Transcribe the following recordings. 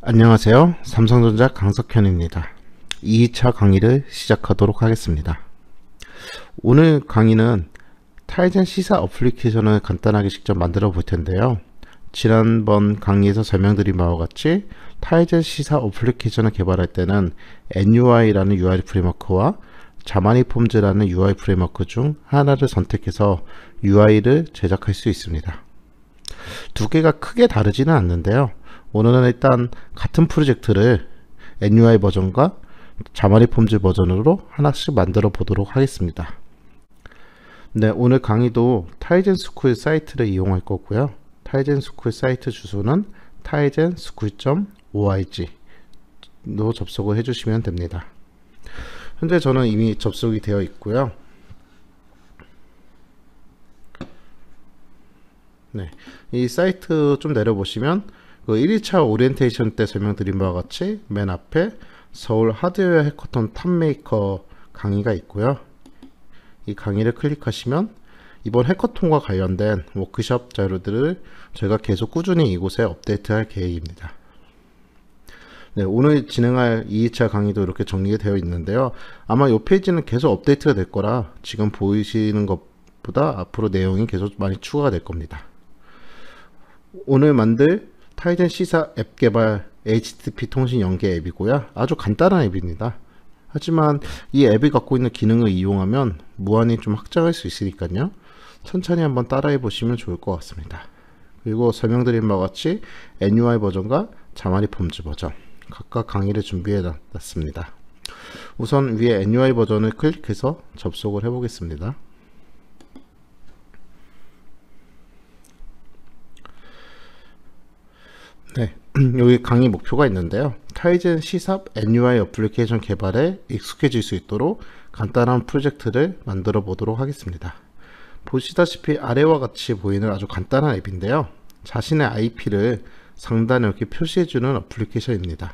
안녕하세요. 삼성전자 강석현입니다. 2차 강의를 시작하도록 하겠습니다. 오늘 강의는 타이젠 시사 어플리케이션을 간단하게 직접 만들어 볼 텐데요. 지난번 강의에서 설명드린 바와 같이 타이젠 시사 어플리케이션을 개발할 때는 NUI라는 UI 프레임워크와 자마니 폼즈라는 UI 프레임워크 중 하나를 선택해서 UI를 제작할 수 있습니다. 두 개가 크게 다르지는 않는데요. 오늘은 일단 같은 프로젝트를 NUI 버전과 자마니 폼즈 버전으로 하나씩 만들어 보도록 하겠습니다. 네, 오늘 강의도 타이젠 스쿨 사이트를 이용할 거고요. 타이젠 스쿨 사이트 주소는 taizen-school.org로 접속을 해주시면 됩니다. 현재 저는 이미 접속이 되어 있고요. 네, 이 사이트 좀 내려보시면 그 1차 오리엔테이션 때 설명드린 바와 같이 맨 앞에 서울 하드웨어 해커톤 탑메이커 강의가 있고요. 이 강의를 클릭하시면 이번 해커톤과 관련된 워크숍 자료들을 저희가 계속 꾸준히 이곳에 업데이트할 계획입니다. 네, 오늘 진행할 2차 강의도 이렇게 정리가 되어 있는데요. 아마 이 페이지는 계속 업데이트가 될 거라 지금 보이시는 것보다 앞으로 내용이 계속 많이 추가가 될 겁니다. 오늘 만들 타이젠 시사 앱 개발 HTTP 통신 연계 앱이고요. 아주 간단한 앱입니다. 하지만 이 앱이 갖고 있는 기능을 이용하면 무한히 좀 확장할 수 있으니까요. 천천히 한번 따라해 보시면 좋을 것 같습니다. 그리고 설명드린 바와 같이 NUI 버전과 자마니 폼즈 버전 각각 강의를 준비해 놨습니다. 우선 위에 NUI 버전을 클릭해서 접속을 해 보겠습니다. 네, 여기 강의 목표가 있는데요. 타이젠 시삽 NUI 어플리케이션 개발에 익숙해질 수 있도록 간단한 프로젝트를 만들어 보도록 하겠습니다. 보시다시피 아래와 같이 보이는 아주 간단한 앱인데요. 자신의 IP를 상단에 이렇게 표시해주는 어플리케이션입니다.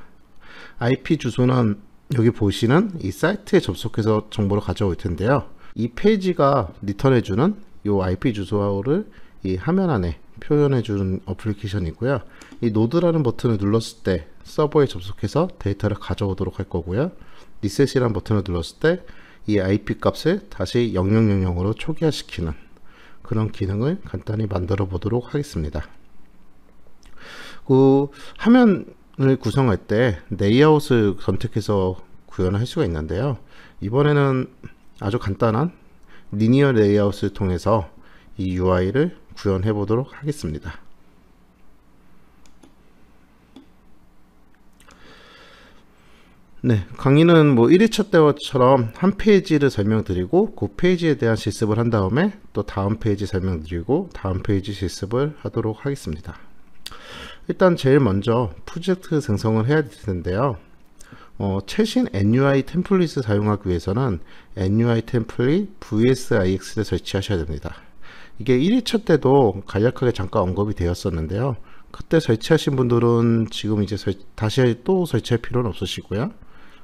IP 주소는 여기 보시는 이 사이트에 접속해서 정보를 가져올 텐데요. 이 페이지가 리턴해주는 이 IP 주소를 이 화면 안에 표현해주는 어플리케이션이고요. 이 노드라는 버튼을 눌렀을 때 서버에 접속해서 데이터를 가져오도록 할 거고요. 리셋이라는 버튼을 눌렀을 때 이 IP 값을 다시 0000으로 초기화시키는 그런 기능을 간단히 만들어 보도록 하겠습니다. 그 화면을 구성할 때 레이아웃을 선택해서 구현을 할 수가 있는데요. 이번에는 아주 간단한 리니어 레이아웃을 통해서 이 UI를 구현해 보도록 하겠습니다. 네, 강의는 뭐 1회차 때처럼 한 페이지를 설명드리고 그 페이지에 대한 실습을 한 다음에 또 다음 페이지 설명드리고 다음 페이지 실습을 하도록 하겠습니다. 일단 제일 먼저 프로젝트 생성을 해야 될 텐데요. 최신 NUI 템플릿을 사용하기 위해서는 NUI 템플릿 VSIX를 설치하셔야 됩니다. 이게 1회차 때도 간략하게 잠깐 언급이 되었었는데요. 그때 설치하신 분들은 지금 이제 다시 또 설치할 필요는 없으시고요.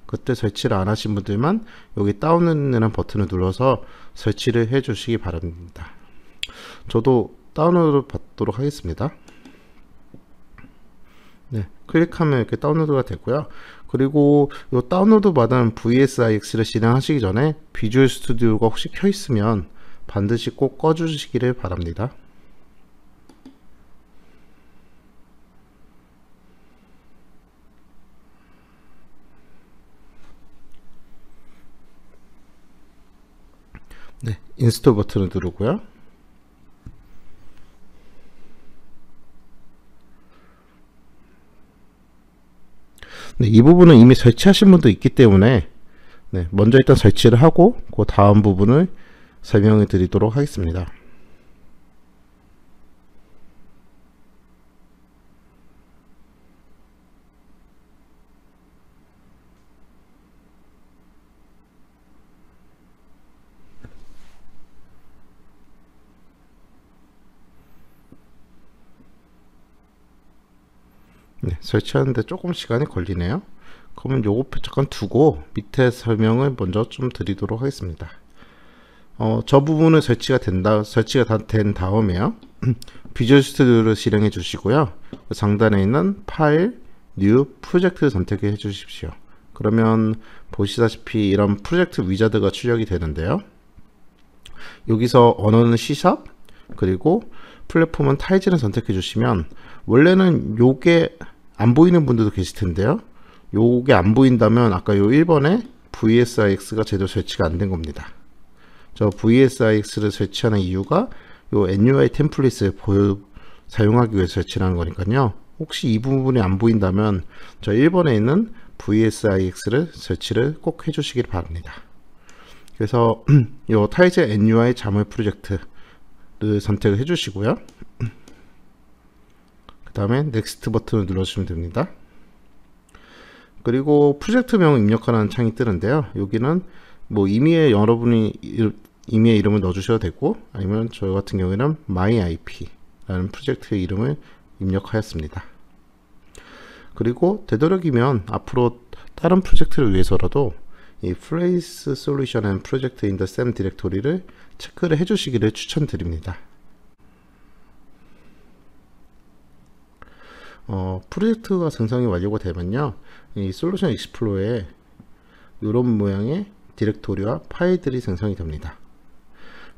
그때 설치를 안 하신 분들만 여기 다운로드라는 버튼을 눌러서 설치를 해 주시기 바랍니다. 저도 다운로드 받도록 하겠습니다. 네, 클릭하면 이렇게 다운로드가 되고요. 그리고 이 다운로드 받은 VSIX를 실행하시기 전에 비주얼 스튜디오가 혹시 켜 있으면 반드시 꼭 꺼 주시기를 바랍니다. 네, 인스톨 버튼을 누르고요. 네, 이 부분은 이미 설치하신 분도 있기 때문에 네, 먼저 일단 설치를 하고 그 다음 부분을 설명해 드리도록 하겠습니다. 네, 설치하는데 조금 시간이 걸리네요. 그러면 요거 잠깐 두고 밑에 설명을 먼저 좀 드리도록 하겠습니다. 저 부분은 설치가 다 된 다음에요. 비주얼 스튜디오를 실행해 주시고요. 그 상단에 있는 파일, New 프로젝트를 선택해 주십시오. 그러면 보시다시피 이런 프로젝트 위자드가 출력이 되는데요. 여기서 언어는 C# 그리고 플랫폼은 타이즈를 선택해 주시면, 원래는 요게 안 보이는 분들도 계실 텐데요. 요게 안 보인다면 아까 요 1번에 VSIX가 제대로 설치가 안 된 겁니다. 저 VSIX를 설치하는 이유가 요 NUI 템플릿을 사용하기 위해서 설치하는 거니까요. 혹시 이 부분이 안 보인다면 저 1번에 있는 VSIX를 설치를 꼭 해주시길 바랍니다. 그래서 요 타이즈 NUI 자물 프로젝트를 선택을 해주시고요. 그 다음에 넥스트 버튼을 눌러주시면 됩니다. 그리고 프로젝트명 입력하라는 창이 뜨는데요. 여기는 뭐 임의의 여러분이 임의의 이름을 넣어주셔도 되고, 아니면 저 같은 경우에는 myIP라는 프로젝트의 이름을 입력하였습니다. 그리고 되도록이면 앞으로 다른 프로젝트를 위해서라도 이 Place Solution and Project in the same Directory를 체크를 해주시기를 추천드립니다. 프로젝트가 생성이 완료가 되면요, 이 솔루션 익스플로어에 이런 모양의 디렉토리와 파일들이 생성이 됩니다.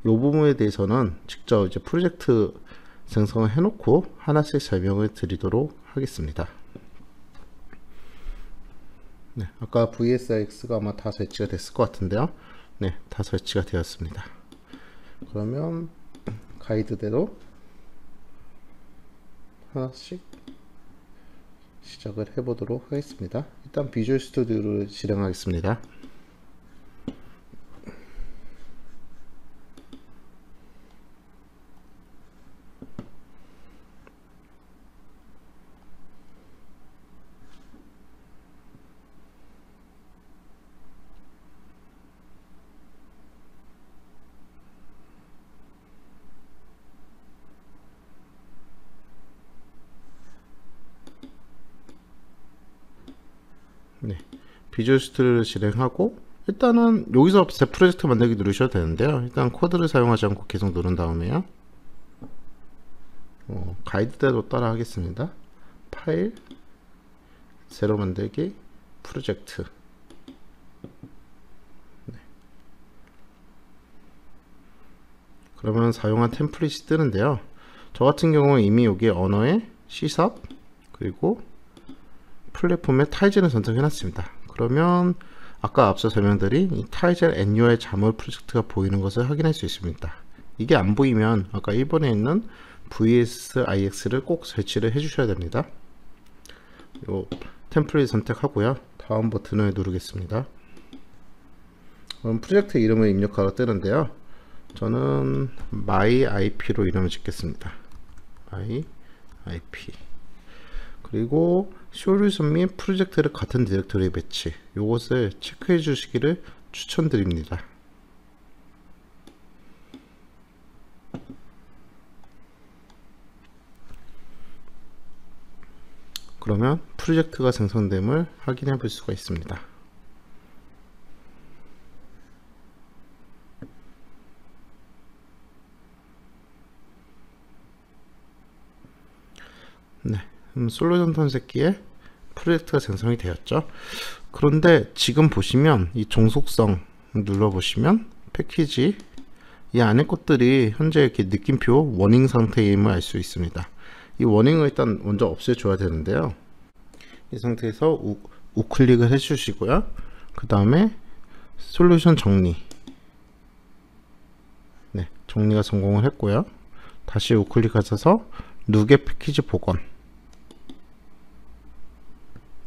이 부분에 대해서는 직접 이제 프로젝트 생성을 해놓고 하나씩 설명을 드리도록 하겠습니다. 네, 아까 VSIX가 아마 다 설치가 됐을 것 같은데요. 네, 다 설치가 되었습니다. 그러면 가이드대로 하나씩 시작을 해보도록 하겠습니다. 일단 비주얼 스튜디오를 실행하겠습니다. 네, 비주얼 스튜디오를 실행하고, 일단은 여기서 새 프로젝트 만들기 누르셔도 되는데요. 일단 코드를 사용하지 않고 계속 누른 다음에요, 가이드대로 따라 하겠습니다. 파일, 새로 만들기, 프로젝트. 네. 그러면 사용한 템플릿이 뜨는데요. 저 같은 경우는 이미 여기 언어에 C# 그리고 플랫폼에 타이즈를 선택해 놨습니다. 그러면 아까 앞서 설명드린 이 타이즈 NUI 자물 프로젝트가 보이는 것을 확인할 수 있습니다. 이게 안 보이면 아까 1번에 있는 VSIX를 꼭 설치를 해 주셔야 됩니다. 요 템플릿 선택하고요, 다음 버튼을 누르겠습니다. 그럼 프로젝트 이름을 입력하러 뜨는데요. 저는 myIP로 이름을 짓겠습니다. myIP. 그리고 솔루션 및 프로젝트를 같은 디렉토리에 배치, 이것을 체크해 주시기를 추천드립니다. 그러면 프로젝트가 생성됨을 확인해 볼 수가 있습니다. 네, 솔루션 탐색기에 프로젝트가 생성이 되었죠. 그런데 지금 보시면 이 종속성 눌러보시면 패키지 이 안에 것들이 현재 이렇게 느낌표 워닝 상태임을 알 수 있습니다. 이 워닝을 일단 먼저 없애줘야 되는데요. 이 상태에서 우클릭을 해주시고요. 그 다음에 솔루션 정리. 네, 정리가 성공을 했고요. 다시 우클릭하셔서 누계 패키지 복원.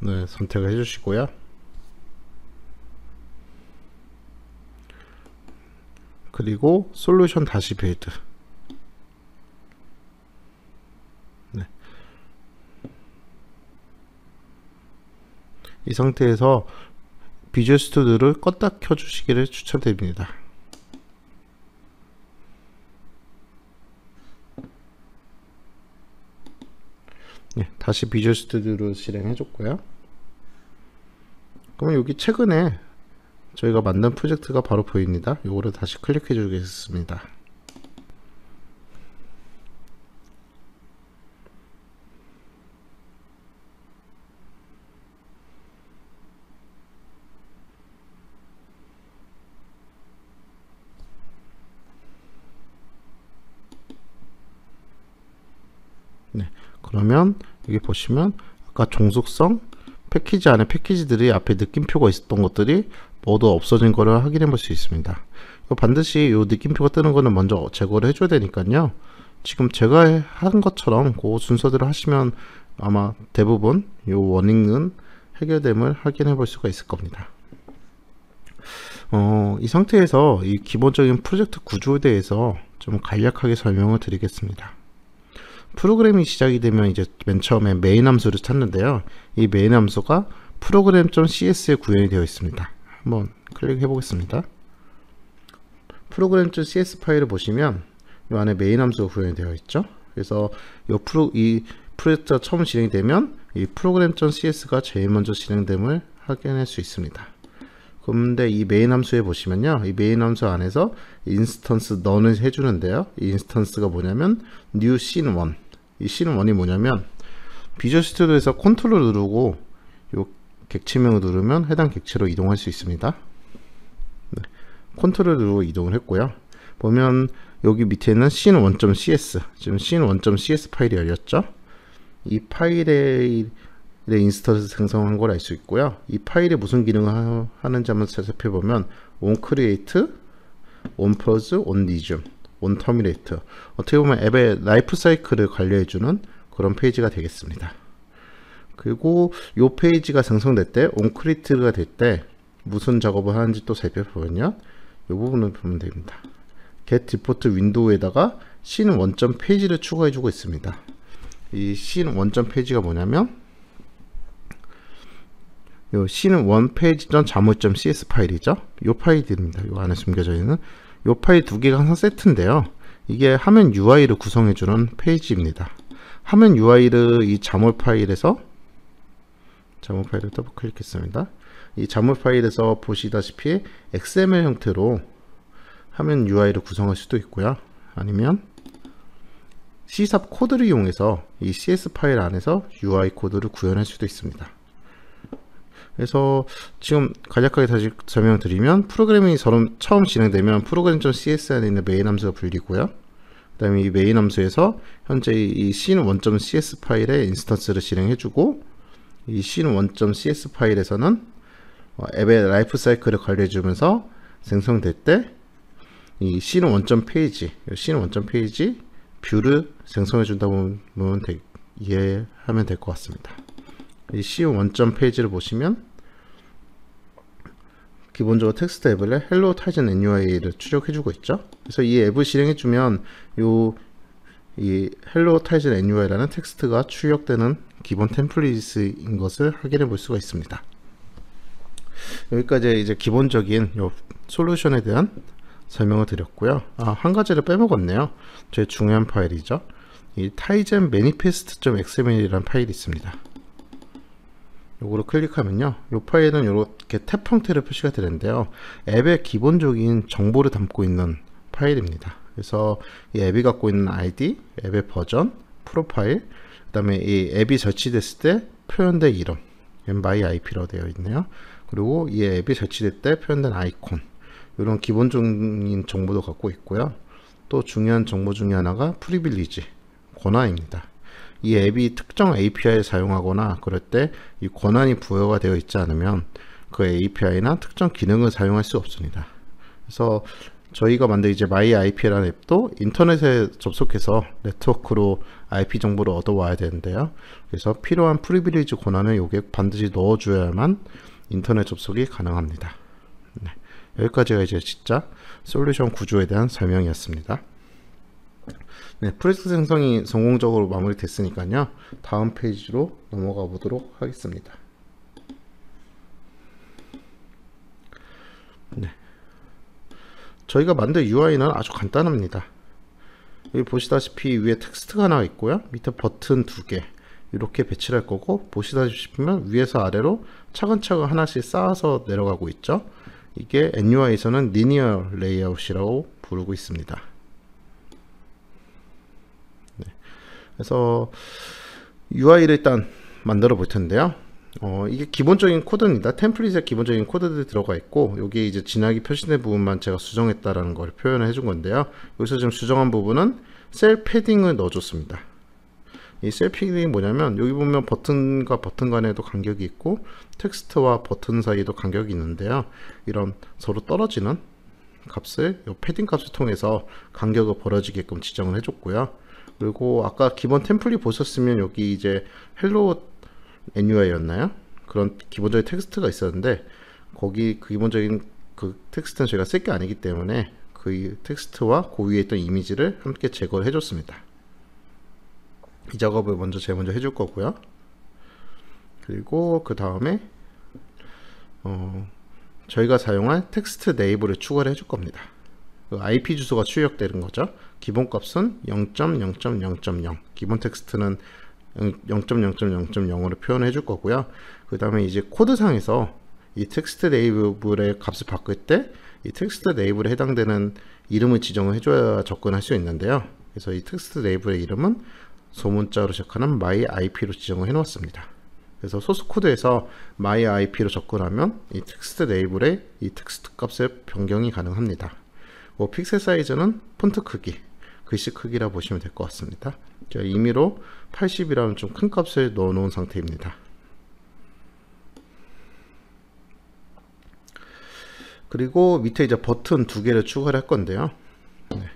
네, 선택을 해주시고요. 그리고 솔루션 다시 빌드. 네. 이 상태에서 비주얼 스튜디오를 껐다 켜주시기를 추천드립니다. 네, 다시 비주얼 스튜디오를 실행해줬고요. 그러면 여기 최근에 저희가 만든 프로젝트가 바로 보입니다. 요거를 다시 클릭해 주겠습니다. 그러면 여기 보시면 아까 종속성 패키지 안에 패키지들이 앞에 느낌표가 있었던 것들이 모두 없어진 거를 확인해 볼 수 있습니다. 반드시 이 느낌표가 뜨는 거는 먼저 제거를 해줘야 되니까요. 지금 제가 한 것처럼 그 순서대로 하시면 아마 대부분 이 원인은 해결됨을 확인해 볼 수가 있을 겁니다. 이 상태에서 이 기본적인 프로젝트 구조에 대해서 좀 간략하게 설명을 드리겠습니다. 프로그램이 시작이 되면 이제 맨 처음에 메인 함수를 찾는데요. 이 메인 함수가 program.cs에 구현이 되어 있습니다. 한번 클릭해 보겠습니다. program.cs 파일을 보시면 이 안에 메인 함수가 구현이 되어 있죠. 그래서 이 프로젝트가 처음 진행이 되면 이 program.cs가 제일 먼저 진행됨을 확인할 수 있습니다. 그런데 이 메인 함수에 보시면요, 이 메인 함수 안에서 인스턴스 none을 해주는데요. 이 인스턴스가 뭐냐면 new scene1. 이 scene1이 뭐냐면 비주얼 스튜디오에서 컨트롤 누르고 요 객체명을 누르면 해당 객체로 이동할 수 있습니다. 네, 컨트롤 누르고 이동을 했고요. 보면 여기 밑에는 scene1.cs, 지금 scene1.cs 파일이 열렸죠. 이 파일의 인스턴스 생성한 걸 알 수 있고요. 이 파일에 무슨 기능을 하는지 한번 살펴보면 onCreate, onPause, onResume, onTerminate, 어떻게 보면 앱의 라이프 사이클을 관리해주는 그런 페이지가 되겠습니다. 그리고 이 페이지가 생성될 때 onCreate가 될 때 무슨 작업을 하는지 또 살펴보면요, 이 부분을 보면 됩니다. get default 윈도우에다가 scene1.page를 추가해주고 있습니다. 이 scene1.page가 뭐냐면 요 scene1page.jmol.cs 파일이죠. 요 파일입니다. 요 안에 숨겨져 있는 요 파일 두 개가 항상 세트인데요. 이게 화면 UI를 구성해주는 페이지입니다. 화면 UI를 이 자몰 파일을 더블 클릭했습니다. 이 자몰 파일에서 보시다시피 XML 형태로 화면 UI를 구성할 수도 있고요. 아니면 C# 코드를 이용해서 이 CS 파일 안에서 UI 코드를 구현할 수도 있습니다. 그래서 지금 간략하게 다시 설명드리면 프로그래밍이 처음 진행되면 program.cs 안에 있는 메인 함수가 불리고요. 그 다음에 이 메인 함수에서 현재 이 scene1.cs 파일의 인스턴스를 진행해주고, 이 scene1.cs 파일에서는 앱의 라이프 사이클을 관리해주면서 생성될 때 이 scene1.page 뷰를 생성해준다고 보면 이해하면 될 것 같습니다. 이 scene1.page를 보시면 기본적으로 텍스트 앱을 hello tizen NUI를 출력해주고 있죠. 그래서 이 앱을 실행해주면 이 hello tizen NUI라는 텍스트가 출력되는 기본 템플릿인 것을 확인해 볼 수가 있습니다. 여기까지 이제 기본적인 요 솔루션에 대한 설명을 드렸고요. 한 가지를 빼먹었네요. 제일 중요한 파일이죠. 이 tizen manifest.xml이라는 파일이 있습니다. 요거를 클릭하면요, 이 파일은 이렇게 탭 형태로 표시가 되는데요. 앱의 기본적인 정보를 담고 있는 파일입니다. 그래서 이 앱이 갖고 있는 ID, 앱의 버전, 프로파일, 그 다음에 이 앱이 설치됐을 때 표현된 이름, myIP로 되어 있네요. 그리고 이 앱이 설치될 때 표현된 아이콘, 이런 기본적인 정보도 갖고 있고요. 또 중요한 정보 중에 하나가 프리빌리지, 권한입니다. 이 앱이 특정 API를 사용하거나 그럴 때 이 권한이 부여가 되어 있지 않으면 그 API나 특정 기능을 사용할 수 없습니다. 그래서 저희가 만든 이제 myIP라는 앱도 인터넷에 접속해서 네트워크로 IP 정보를 얻어와야 되는데요. 그래서 필요한 프리빌리지 권한을 여기에 반드시 넣어줘야만 인터넷 접속이 가능합니다. 네, 여기까지가 이제 진짜 솔루션 구조에 대한 설명이었습니다. 네, 프로젝트 생성이 성공적으로 마무리됐으니까요. 다음 페이지로 넘어가 보도록 하겠습니다. 네, 저희가 만든 UI는 아주 간단합니다. 여기 보시다시피 위에 텍스트가 하나 있고요. 밑에 버튼 2개 이렇게 배치를 할 거고, 보시다시피 위에서 아래로 차근차근 하나씩 쌓아서 내려가고 있죠. 이게 NUI에서는 리니어 레이아웃이라고 부르고 있습니다. 네. 그래서 UI를 일단 만들어 볼 텐데요. 이게 기본적인 코드입니다. 템플릿에 기본적인 코드들이 들어가 있고, 여기 이제 진하게 표시된 부분만 제가 수정했다라는 걸 표현을 해준 건데요. 여기서 지금 수정한 부분은 셀 패딩을 넣어줬습니다. 이 셀 패딩이 뭐냐면 여기 보면 버튼과 버튼 간에도 간격이 있고 텍스트와 버튼 사이에도 간격이 있는데요. 이런 서로 떨어지는 값을 이 패딩 값을 통해서 간격을 벌어지게끔 지정을 해줬고요. 그리고 아까 기본 템플릿 보셨으면 여기 이제 hello NUI였나요? 그런 기본적인 텍스트가 있었는데 거기 그 기본적인 그 텍스트는 저희가 쓸 게 아니기 때문에 그 텍스트와 그 위에 있던 이미지를 함께 제거를 해줬습니다. 이 작업을 제일 먼저 해줄 거고요. 그리고 그 다음에 저희가 사용할 텍스트 네이버를 추가를 해줄 겁니다. 그 IP 주소가 출력되는 거죠. 기본 값은 0.0.0.0, 기본 텍스트는 0.0.0.0으로 표현해 줄 거고요. 그 다음에 이제 코드상에서 이 텍스트 네이블의 값을 바꿀 때 이 텍스트 네이블에 해당되는 이름을 지정을 해줘야 접근할 수 있는데요. 그래서 이 텍스트 네이블의 이름은 소문자로 시작하는 myIP로 지정을 해 놓았습니다. 그래서 소스 코드에서 myIP로 접근하면 이 텍스트 네이블의 이 텍스트 값의 변경이 가능합니다. 픽셀 사이즈는 폰트 크기, 글씨 크기라 보시면 될 것 같습니다. 제가 임의로 80이라는 좀 큰 값을 넣어 놓은 상태입니다. 그리고 밑에 이제 버튼 두 개를 추가를 할 건데요. 네.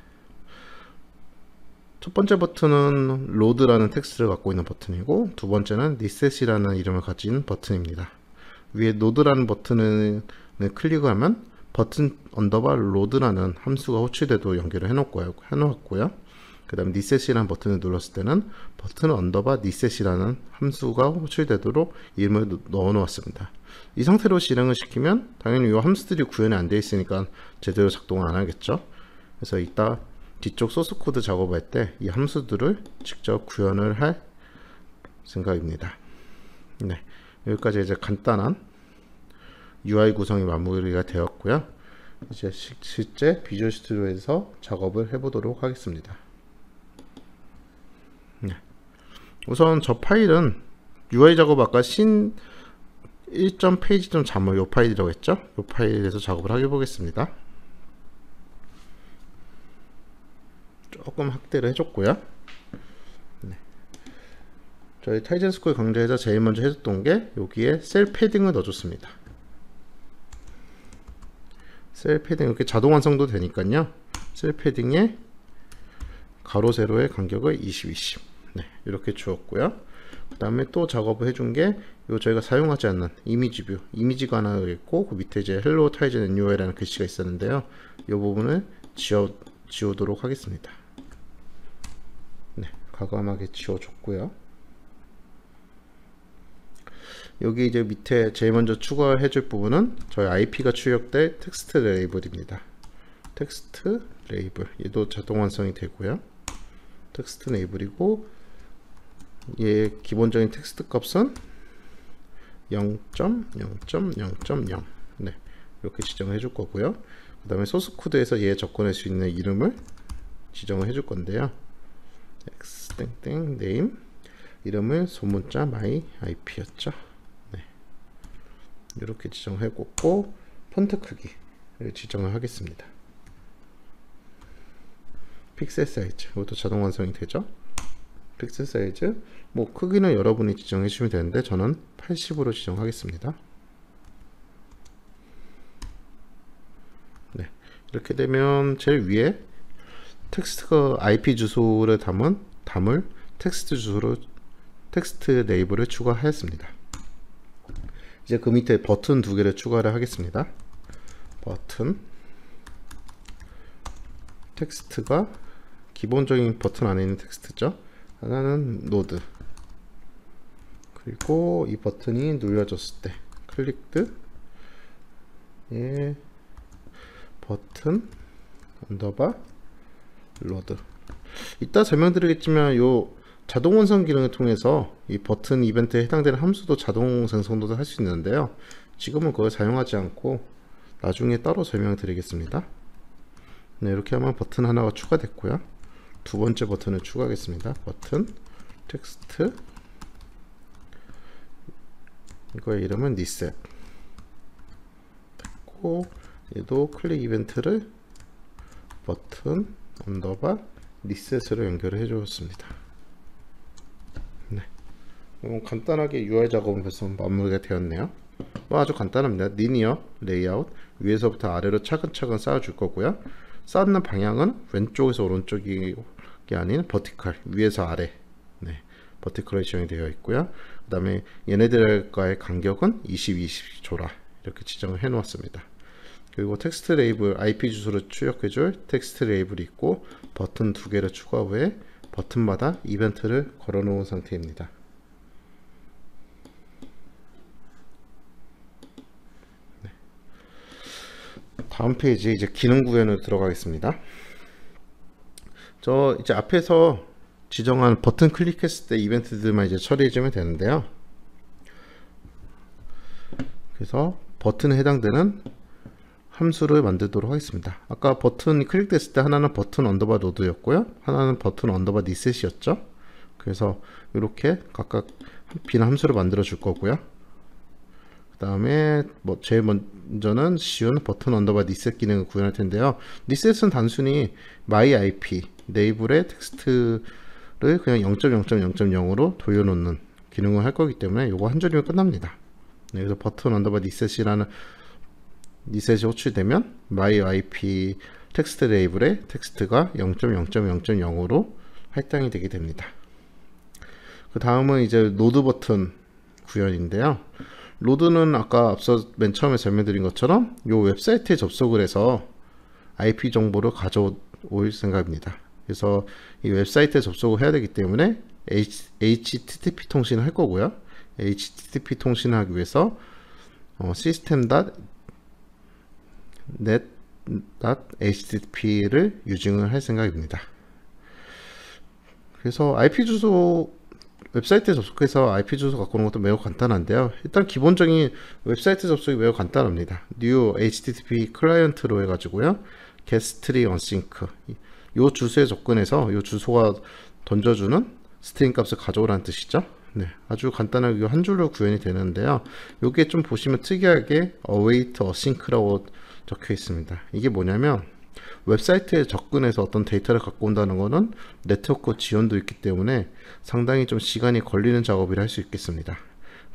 첫 번째 버튼은 로드라는 텍스트를 갖고 있는 버튼이고 두 번째는 리셋이라는 이름을 가진 버튼입니다. 위에 로드라는 버튼을 클릭하면 버튼 언더바 로드라는 함수가 호출되도록 연결을 해놓았고요. 그 다음에 리셋이라는 버튼을 눌렀을 때는 버튼 언더바 리셋이라는 함수가 호출되도록 이름을 넣어 놓았습니다. 이 상태로 실행을 시키면 당연히 이 함수들이 구현이 안 되어 있으니까 제대로 작동을 안 하겠죠. 그래서 이따 뒤쪽 소스 코드 작업할 때 이 함수들을 직접 구현을 할 생각입니다. 네, 여기까지 이제 간단한 UI 구성이 마무리가 되었고요. 이제 실제 비주얼 스튜디오에서 작업을 해보도록 하겠습니다. 네. 우선 저 파일은 UI 작업 아까 신 1.page.xaml 요 파일이라고 했죠? 요 파일에서 작업을 해보겠습니다. 조금 확대를 해줬고요. 네. 저희 타이젠 스쿨 강좌에서 제일 먼저 해줬던 게 여기에 셀 패딩을 넣어줬습니다. 셀 패딩 이렇게 자동 완성도 되니까요. 셀 패딩에 가로 세로의 간격을 20, 20 네, 이렇게 주었고요. 그 다음에 또 작업을 해준 게 요 저희가 사용하지 않는 이미지 뷰, 이미지가 하나 있고 그 밑에 이제 hello tizen NUI라는 글씨가 있었는데요. 이 부분을 지우도록 하겠습니다. 네, 과감하게 지워줬고요. 여기 이제 밑에 제일 먼저 추가해 줄 부분은 저희 IP가 출력될 텍스트 레이블입니다. 텍스트 레이블, 얘도 자동 완성이 되고요. 텍스트 레이블이고 얘 기본적인 텍스트 값은 0.0.0.0 네, 이렇게 지정을 해줄 거고요. 그 다음에 소스 코드에서 얘 접근할 수 있는 이름을 지정을 해줄 건데요. x 땡땡 name 이름을 소문자 myIP였죠. 네, 이렇게 지정을 해줬고 폰트 크기를 지정을 하겠습니다. 픽셀 사이즈 이것도 자동 완성이 되죠. 픽셀 사이즈 뭐 크기는 여러분이 지정해 주시면 되는데 저는 80으로 지정하겠습니다. 네, 이렇게 되면 제일 위에 텍스트가 IP 주소를 담을 텍스트 주소로 텍스트 네이버를 추가하였습니다. 이제 그 밑에 버튼 두 개를 추가를 하겠습니다. 버튼 텍스트가 기본적인 버튼 안에 있는 텍스트죠. 하나는 노드, 그리고 이 버튼이 눌려졌을 때 클릭드 예 버튼 언더바 로드. 이따 설명드리겠지만 요 자동 완성 기능을 통해서 이 버튼 이벤트에 해당되는 함수도 자동 생성도 할 수 있는데요. 지금은 그걸 사용하지 않고 나중에 따로 설명드리겠습니다. 네, 이렇게 하면 버튼 하나가 추가됐고요. 두 번째 버튼을 추가하겠습니다. 버튼 텍스트 이거의 이름은 리셋 됐고 얘도 클릭 이벤트를 버튼 언더바 리셋으로 연결을 해 주었습니다. 간단하게 UI 작업은 벌써 마무리가 되었네요. 아주 간단합니다. 리니어 레이아웃, 위에서부터 아래로 차근차근 쌓아줄 거고요. 쌓는 방향은 왼쪽에서 오른쪽이 아닌 버티컬, 위에서 아래, 네, 버티컬레이션이 되어 있고요. 그 다음에 얘네들과의 간격은 20, 20 줘라, 이렇게 지정을 해 놓았습니다. 그리고 텍스트 레이블, IP 주소를 출력해줄 텍스트 레이블이 있고, 버튼 2개를 추가 후에 버튼마다 이벤트를 걸어 놓은 상태입니다. 다음 페이지 이제 기능 구현으로 들어가겠습니다. 저 이제 앞에서 지정한 버튼 클릭했을 때 이벤트들만 이제 처리해주면 되는데요. 그래서 버튼에 해당되는 함수를 만들도록 하겠습니다. 아까 버튼이 클릭됐을 때 하나는 버튼 언더바 노드였고요, 하나는 버튼 언더바 리셋이었죠. 그래서 이렇게 각각 빈 함수를 만들어 줄 거고요. 그 다음에 제일 먼저는 쉬운 버튼 언더바 리셋 기능을 구현할 텐데요. 리셋은 단순히 my IP 레이블의 텍스트를 그냥 0.0.0.0으로 돌려놓는 기능을 할 거기 때문에 이거 한 줄이면 끝납니다. 네, 그래서 버튼 언더바 리셋이라는 리셋이 호출되면 my IP 텍스트 레이블의 텍스트가 0.0.0.0으로 할당이 되게 됩니다. 그 다음은 이제 로드 버튼 구현인데요. 로드는 아까 앞서 맨 처음에 설명드린 것처럼 이 웹사이트에 접속을 해서 IP 정보를 가져올 생각입니다. 그래서 이 웹사이트에 접속을 해야 되기 때문에 HTTP 통신을 할 거고요. HTTP 통신을 하기 위해서 system.net.http를 유징을 할 생각입니다. 그래서 IP 주소, 웹사이트에 접속해서 IP 주소 갖고 오는 것도 매우 간단한데요. 일단 기본적인 웹사이트 접속이 매우 간단합니다. new http 클라이언트로 해가지고요, getString unsync, 이 주소에 접근해서 이 주소가 던져주는 스트링 값을 가져오라는 뜻이죠. 네, 아주 간단하게 한 줄로 구현이 되는데요. 이게 좀 보시면 특이하게 await async라고 적혀 있습니다. 이게 뭐냐면 웹사이트에 접근해서 어떤 데이터를 갖고 온다는 것은 네트워크 지원도 있기 때문에 상당히 좀 시간이 걸리는 작업이라 할 수 있겠습니다.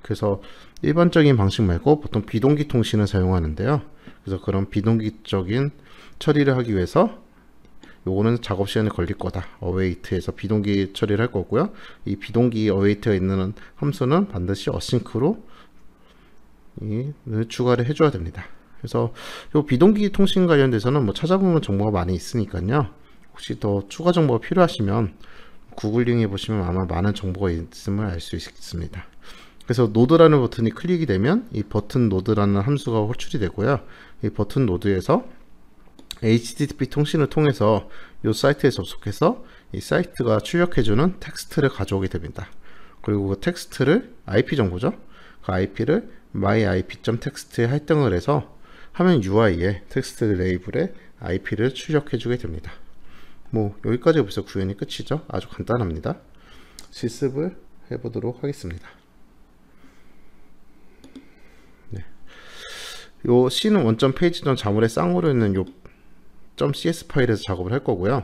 그래서 일반적인 방식 말고 보통 비동기 통신을 사용하는데요. 그래서 그런 비동기적인 처리를 하기 위해서 요거는 작업 시간이 걸릴 거다, await에서 비동기 처리를 할 거고요. 이 비동기 await가 있는 함수는 반드시 async로 추가를 해줘야 됩니다. 그래서 요 비동기 통신 관련돼서는 찾아보면 정보가 많이 있으니까요. 혹시 더 추가 정보가 필요하시면 구글링 해보시면 아마 많은 정보가 있음을 알 수 있습니다. 그래서 노드라는 버튼이 클릭이 되면 이 버튼 노드라는 함수가 호출이 되고요. 이 버튼 노드에서 HTTP 통신을 통해서 이 사이트에 접속해서 이 사이트가 출력해주는 텍스트를 가져오게 됩니다. 그리고 그 텍스트를 IP 정보죠. 그 IP를 myip.txt에 할당을 해서 화면 UI에 텍스트 레이블에 IP를 출력해주게 됩니다. 여기까지 벌써 구현이 끝이죠. 아주 간단합니다. 실습을 해보도록 하겠습니다. 네. 요 C는 원점 페이지 전 자물에 쌍으로 있는 요 .cs 파일에서 작업을 할 거고요.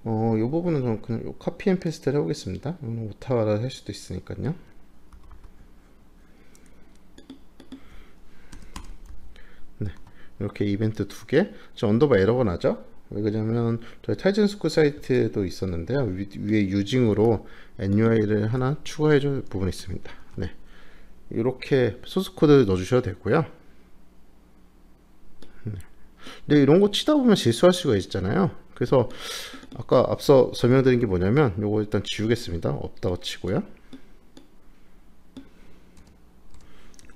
요 부분은 좀 그냥 요 카피 앤 페스트를 해보겠습니다. 오타가 할 수도 있으니까요. 네, 이렇게 이벤트 2개. 저 언더바 에러가 나죠? 왜 그러냐면 저희 타이즌 스쿨 사이트에도 있었는데요. 위에 유징으로 NUI를 하나 추가해 줄 부분이 있습니다. 네, 이렇게 소스 코드를 넣어 주셔도 되고요. 근데 이런 거 치다 보면 실수할 수가 있잖아요. 그래서 아까 앞서 설명드린 게 뭐냐면 요거 일단 지우겠습니다. 없다고 치고요.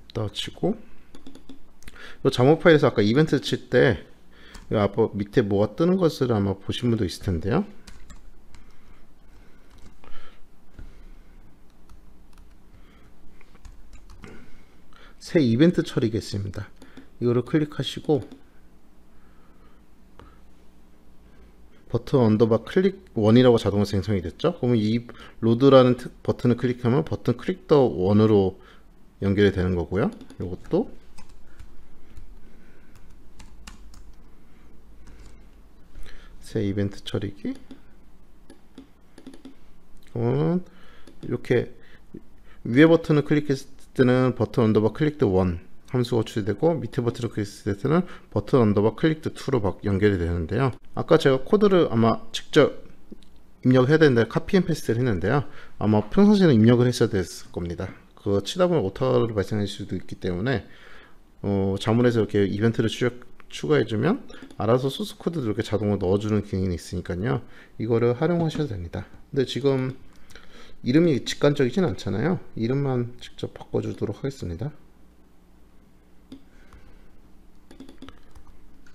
없다고 치고 요 자목 파일에서 아까 이벤트 칠 때 앞에 밑에 뭐가 뜨는 것을 아마 보신 분도 있을 텐데요. 새 이벤트 처리겠습니다. 이거를 클릭하시고 버튼 언더바 클릭 1이라고 자동으로 생성이 됐죠. 그러면 이 로드라는 버튼을 클릭하면 버튼 클릭 더 1으로 연결이 되는 거고요. 이것도 새 이벤트 처리기. 그러면 이렇게 위에 버튼을 클릭했을 때는 버튼 언더바 클릭드 1 함수가 추출되고, 밑에 버튼을 클릭했을 때는 버튼 언더바 클릭드 2로 연결이 되는데요. 아까 제가 코드를 아마 직접 입력해야 되는데 카피 앤 페스트를 했는데요. 아마 평상시에는 입력을 했어야 됐을 겁니다. 그거 치다 보면 오타를 발생할 수도 있기 때문에 자문에서 이렇게 이벤트를 추가해주면 알아서 소스 코드를 이렇게 자동으로 넣어주는 기능이 있으니까요. 이거를 활용하셔도 됩니다. 근데 지금 이름이 직관적이진 않잖아요. 이름만 직접 바꿔주도록 하겠습니다.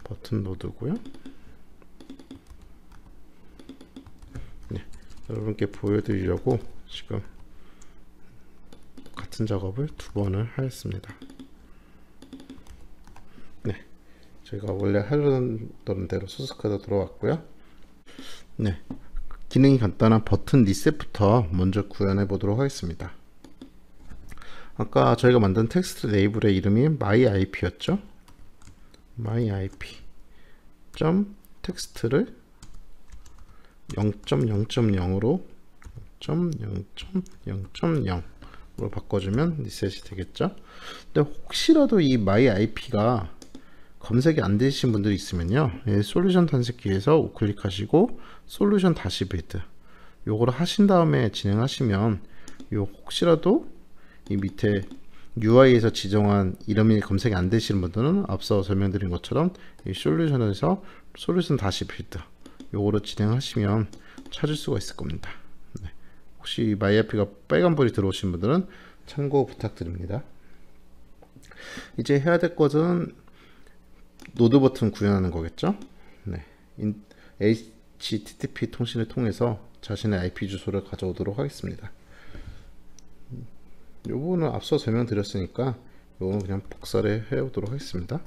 버튼 노드고요. 네, 여러분께 보여드리려고 지금 같은 작업을 두 번을 하였습니다. 네, 저희가 원래 하려던 대로 소스 코드 들어왔고요. 네, 기능이 간단한 버튼 리셋부터 먼저 구현해 보도록 하겠습니다. 아까 저희가 만든 텍스트 레이블의 이름이 myIP였죠. myIP 텍스트를 0.0.0으로 0.0.0으로 바꿔주면 리셋이 되겠죠. 근데 혹시라도 이 myIP가 검색이 안 되신 분들이 있으면요, 솔루션 탐색기에서 우클릭하시고 솔루션 다시 빌드 요거를 하신 다음에 진행하시면, 요 혹시라도 이 밑에 UI에서 지정한 이름이 검색이 안 되시는 분들은 앞서 설명드린 것처럼 이 솔루션에서 솔루션 다시 빌드 요거로 진행하시면 찾을 수가 있을 겁니다. 네. 혹시 myIP가 빨간불이 들어오신 분들은 참고 부탁드립니다. 이제 해야 될 것은 노드 버튼 구현하는 거겠죠. 네. HTTP 통신을 통해서 자신의 IP 주소를 가져오도록 하겠습니다. 요거는 앞서 설명드렸으니까 요거는 그냥 복사를 해오도록 하겠습니다.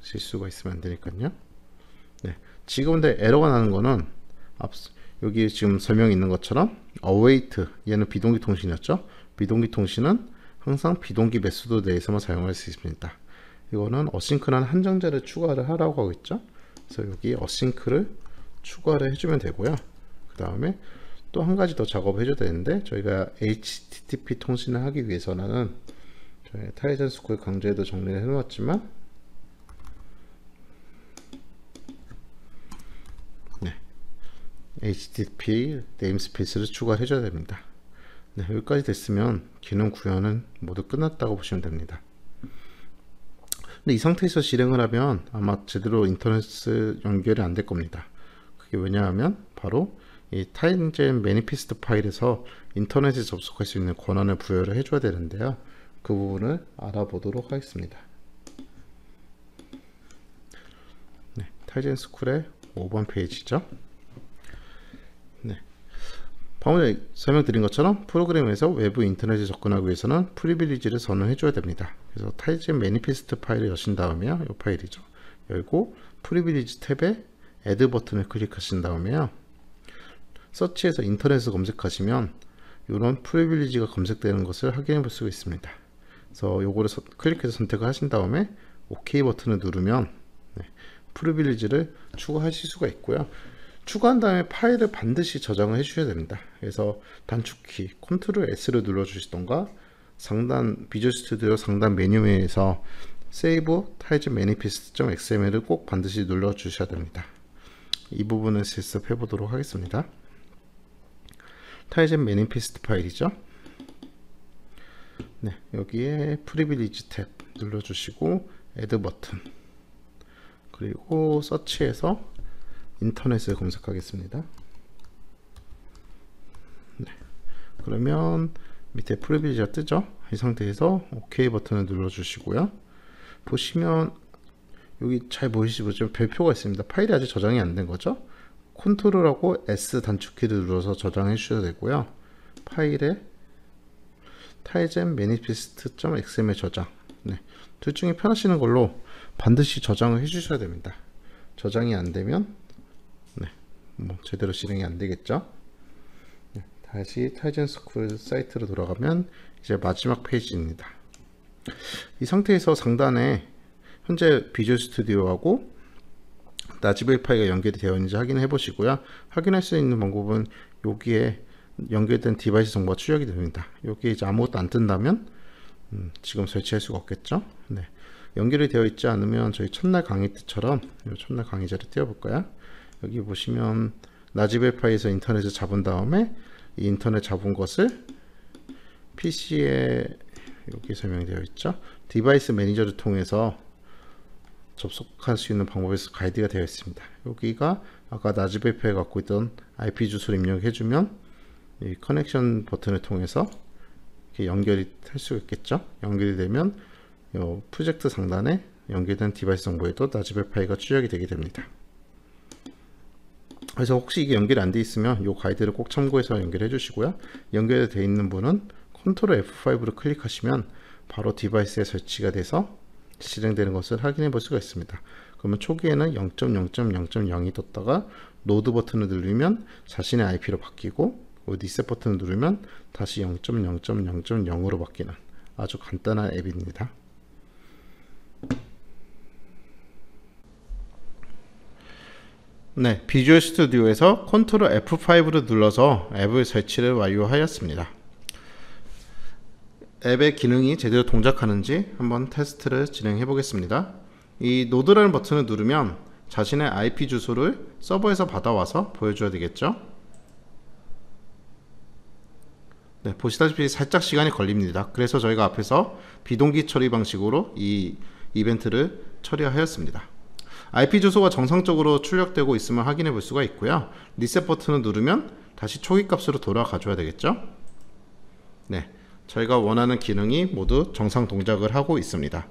실수가 있으면 안 되니까요. 네. 지금 근데 에러가 나는 거는 여기 지금 설명이 있는 것처럼 await, 얘는 비동기 통신이었죠. 비동기 통신은 항상 비동기 메소드 내에서만 사용할 수 있습니다. 이거는 어싱크라는 한정제를 추가를 하라고 하고 있죠. 그래서 여기 어싱크를 추가를 해주면 되고요. 그 다음에 또 한 가지 더 작업을 해줘야 되는데, 저희가 HTTP 통신을 하기 위해서는 저희 타이전 스쿨 강좌에도 정리를 해놓았지만, 네, HTTP 네임스페이스를 추가를 해줘야 됩니다. 네, 여기까지 됐으면 기능 구현은 모두 끝났다고 보시면 됩니다. 근데 이 상태에서 실행을 하면 아마 제대로 인터넷 연결이 안 될 겁니다. 그게 왜냐하면 바로 이 타임젠 매니피스트 파일에서 인터넷에 접속할 수 있는 권한을 부여를 해줘야 되는데요. 그 부분을 알아보도록 하겠습니다. 네, 타이젠 스쿨의 5번 페이지죠. 네, 방금 전에 설명드린 것처럼 프로그램에서 외부 인터넷에 접근하기 위해서는 프리빌리지를 선언해 줘야 됩니다. 그래서 타이젠 매니피스트 파일을 여신 다음에요, 이 파일이죠. 열고 프리빌리지 탭에 애드 버튼을 클릭하신 다음에요, 서치에서 인터넷을 검색하시면 이런 프리빌리지가 검색되는 것을 확인해 볼 수가 있습니다. 그래서 요거를 클릭해서 선택을 하신 다음에 OK 버튼을 누르면 프리빌리지를 추가하실 수가 있고요. 추가한 다음에 파일을 반드시 저장을 해 주셔야 됩니다. 그래서 단축키 Ctrl S를 눌러 주시던가, 상단 비주얼 스튜디오 상단 메뉴에서 Save Tiles Manifest.xml을 꼭 반드시 눌러 주셔야 됩니다. 이 부분을 실습해 보도록 하겠습니다. 타이젠 매니피스트 파일이죠. 네, 여기에 프리빌리지 탭 눌러주시고 애드 버튼, 그리고 서치에서 인터넷을 검색하겠습니다. 네, 그러면 밑에 프리빌리지가 뜨죠. 이 상태에서 OK 버튼을 눌러주시고요. 보시면 여기 잘 보이시죠? 별표가 있습니다. 파일이 아직 저장이 안 된 거죠. 컨트롤하고 S 단축키를 눌러서 저장해 주셔야 되고요. 파일에 타이젠 매니피스트.xml 저장, 네, 둘 중에 편하시는 걸로 반드시 저장을 해 주셔야 됩니다. 저장이 안 되면 제대로 실행이 안 되겠죠. 네, 다시 타이젠 스쿨 사이트로 돌아가면 이제 마지막 페이지입니다. 이 상태에서 상단에 현재 비주얼 스튜디오하고 나지베이 파일가 연결이 되어 있는지 확인해 보시고요. 확인할 수 있는 방법은 여기에 연결된 디바이스 정보가 출력이 됩니다. 여기 이제 아무것도 안 뜬다면 지금 설치할 수가 없겠죠. 네. 연결이 되어 있지 않으면 저희 첫날 강의 때처럼 첫날 강의자를 띄워볼까요? 여기 보시면 라즈베리파이에서 인터넷을 잡은 다음에 이 인터넷 잡은 것을 PC에 여기 설명되어 있죠. 디바이스 매니저를 통해서 접속할 수 있는 방법에서 가이드가 되어 있습니다. 여기가 아까 라즈베리파이가 갖고 있던 IP 주소를 입력해주면 이 커넥션 버튼을 통해서 이렇게 연결이 할 수 있겠죠. 연결이 되면 이 프로젝트 상단에 연결된 디바이스 정보에도 라즈베리파이가 출력이 되게 됩니다. 그래서 혹시 이게 연결이 안 돼 있으면 이 가이드를 꼭 참고해서 연결해 주시고요. 연결되어 있는 분은 컨트롤 F5를 클릭하시면 바로 디바이스에 설치가 돼서 실행되는 것을 확인해 볼 수가 있습니다. 그러면 초기에는 0.0.0.0이 떴다가 노드 버튼을 누르면 자신의 IP로 바뀌고 리셋 버튼을 누르면 다시 0.0.0.0으로 바뀌는 아주 간단한 앱입니다. 네, 비주얼 스튜디오에서 컨트롤 F5를 눌러서 앱을 설치를 완료하였습니다. 앱의 기능이 제대로 동작하는지 한번 테스트를 진행해 보겠습니다. 이 노드라는 버튼을 누르면 자신의 IP 주소를 서버에서 받아와서 보여줘야 되겠죠. 네, 보시다시피 살짝 시간이 걸립니다. 그래서 저희가 앞에서 비동기 처리 방식으로 이 이벤트를 처리하였습니다. IP 주소가 정상적으로 출력되고 있음을 확인해 볼 수가 있고요. 리셋 버튼을 누르면 다시 초기 값으로 돌아가 줘야 되겠죠. 네, 저희가 원하는 기능이 모두 정상 동작을 하고 있습니다.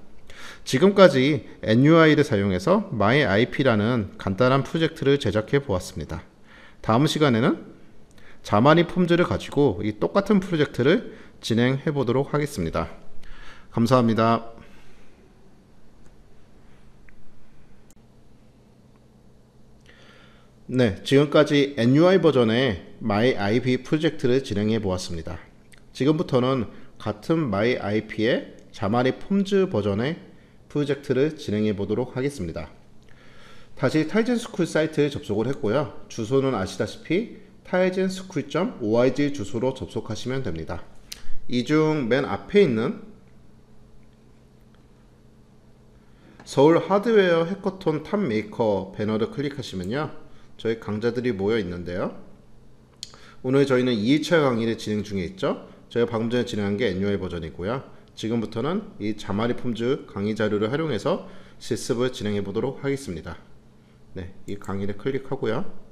지금까지 NUI를 사용해서 MyIP라는 간단한 프로젝트를 제작해 보았습니다. 다음 시간에는 자마니 폼즈를 가지고 이 똑같은 프로젝트를 진행해 보도록 하겠습니다. 감사합니다. 네, 지금까지 NUI 버전의 MyIP 프로젝트를 진행해 보았습니다. 지금부터는 같은 MyIP의 자마니 폼즈 버전의 프로젝트를 진행해 보도록 하겠습니다. 다시 타이젠스쿨 사이트에 접속을 했고요. 주소는 아시다시피 tizen-school.org 주소로 접속하시면 됩니다. 이 중 맨 앞에 있는 서울 하드웨어 해커톤 탑메이커 배너를 클릭하시면요, 저희 강좌들이 모여 있는데요. 오늘 저희는 2일차 강의를 진행 중에 있죠. 저희가 방금 전에 진행한 게 NUI 버전이고요. 지금부터는 이 자마니 폼즈 강의 자료를 활용해서 실습을 진행해 보도록 하겠습니다. 네, 이 강의를 클릭하고요.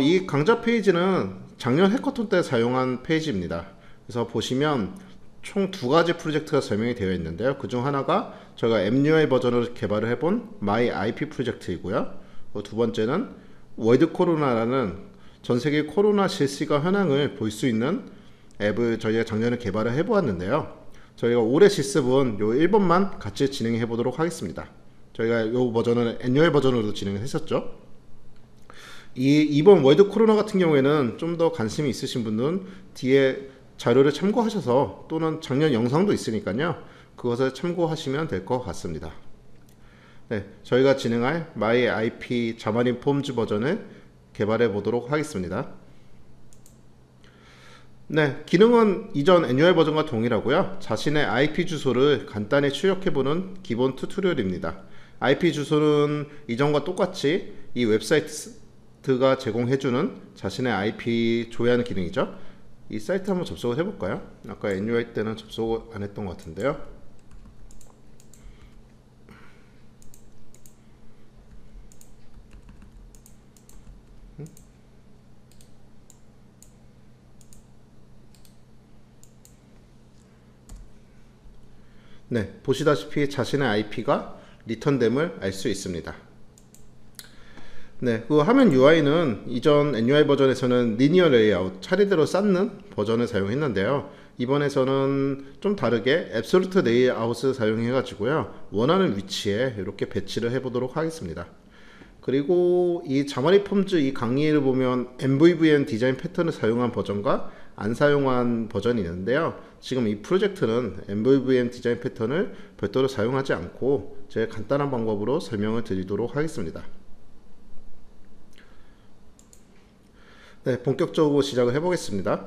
이 강좌 페이지는 작년 해커톤 때 사용한 페이지입니다. 그래서 보시면 총 두 가지 프로젝트가 설명이 되어 있는데요. 그 중 하나가 저희가 MUI 버전을 개발을 해본 MyIP 프로젝트이고요. 두 번째는 월드 코로나라는 전세계 코로나 실시간 현황을 볼 수 있는 앱을 저희가 작년에 개발을 해보았는데요. 저희가 올해 실습은 요 1번만 같이 진행해 보도록 하겠습니다. 저희가 요 버전은 NUI 버전으로 진행을 했었죠. 이번 월드 코로나 같은 경우에는 좀 더 관심이 있으신 분들은 뒤에 자료를 참고하셔서, 또는 작년 영상도 있으니까요, 그것을 참고하시면 될 것 같습니다. 네, 저희가 진행할 MyIP 자마니 폼즈 버전을 개발해 보도록 하겠습니다. 네, 기능은 이전 NUI 버전과 동일하고요. 자신의 IP 주소를 간단히 출력해보는 기본 튜토리얼입니다. IP 주소는 이전과 똑같이 이 웹사이트가 제공해주는 자신의 IP 조회하는 기능이죠. 이 사이트 한번 접속을 해볼까요? 아까 NUI 때는 접속을 안 했던 것 같은데요. 네, 보시다시피 자신의 IP가 리턴됨을 알 수 있습니다. 네, 그 화면 UI는 이전 NUI 버전에서는 리니어 레이아웃, 차례대로 쌓는 버전을 사용했는데요. 이번에서는 좀 다르게 앱솔루트 레이아웃을 사용해 가지고요, 원하는 위치에 이렇게 배치를 해 보도록 하겠습니다. 그리고 이 자마니 폼즈 이 강의를 보면 MVVM 디자인 패턴을 사용한 버전과 안 사용한 버전이 있는데요. 지금 이 프로젝트는 MVVM 디자인 패턴을 별도로 사용하지 않고 제가 간단한 방법으로 설명을 드리도록 하겠습니다. 네, 본격적으로 시작을 해보겠습니다.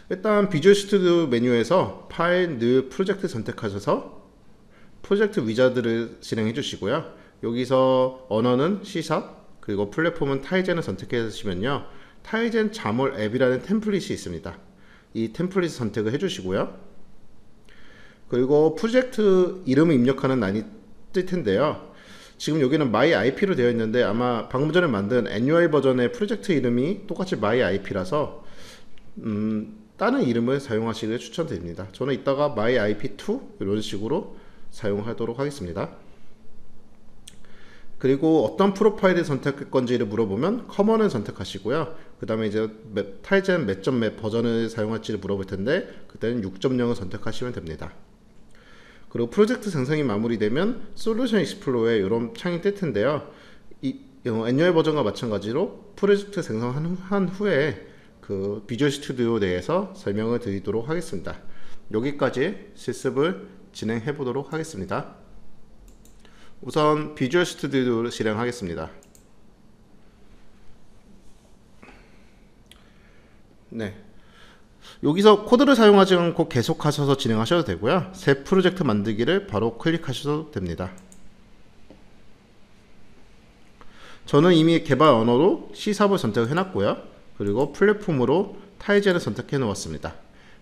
일단 비주얼 스튜디오 메뉴에서 파일, 뉴, 프로젝트 선택하셔서 프로젝트 위자드를 진행해 주시고요. 여기서 언어는 C#, 그리고 플랫폼은 타이젠을 선택해 주시면요. 타이젠 자몰 앱이라는 템플릿이 있습니다. 이 템플릿 선택을 해 주시고요. 그리고 프로젝트 이름을 입력하는 란이 뜰 텐데요. 지금 여기는 myIP로 되어 있는데 아마 방금 전에 만든 NUI 버전의 프로젝트 이름이 똑같이 myIP라서 다른 이름을 사용하시길 추천드립니다. 저는 이따가 myIP2 이런 식으로 사용하도록 하겠습니다. 그리고 어떤 프로파일을 선택할 건지를 물어보면 커먼을 선택하시고요. 그 다음에 이제 타이젠 몇 점 몇 버전을 사용할지를 물어볼 텐데 그때는 6.0을 선택하시면 됩니다. 그리고 프로젝트 생성이 마무리되면 솔루션 익스플로어에 이런 창이 뜰 텐데요. 이 애뉴얼 버전과 마찬가지로 프로젝트 생성한 후에 그 비주얼 스튜디오 내에서 설명을 드리도록 하겠습니다. 여기까지 실습을 진행해 보도록 하겠습니다. 우선 비주얼 스튜디오를 실행하겠습니다. 네. 여기서 코드를 사용하지 않고 계속하셔서 진행하셔도 되고요. 새 프로젝트 만들기를 바로 클릭하셔도 됩니다. 저는 이미 개발 언어로 C#을 선택을 해놨고요. 그리고 플랫폼으로 타이젠을 선택해 놓았습니다.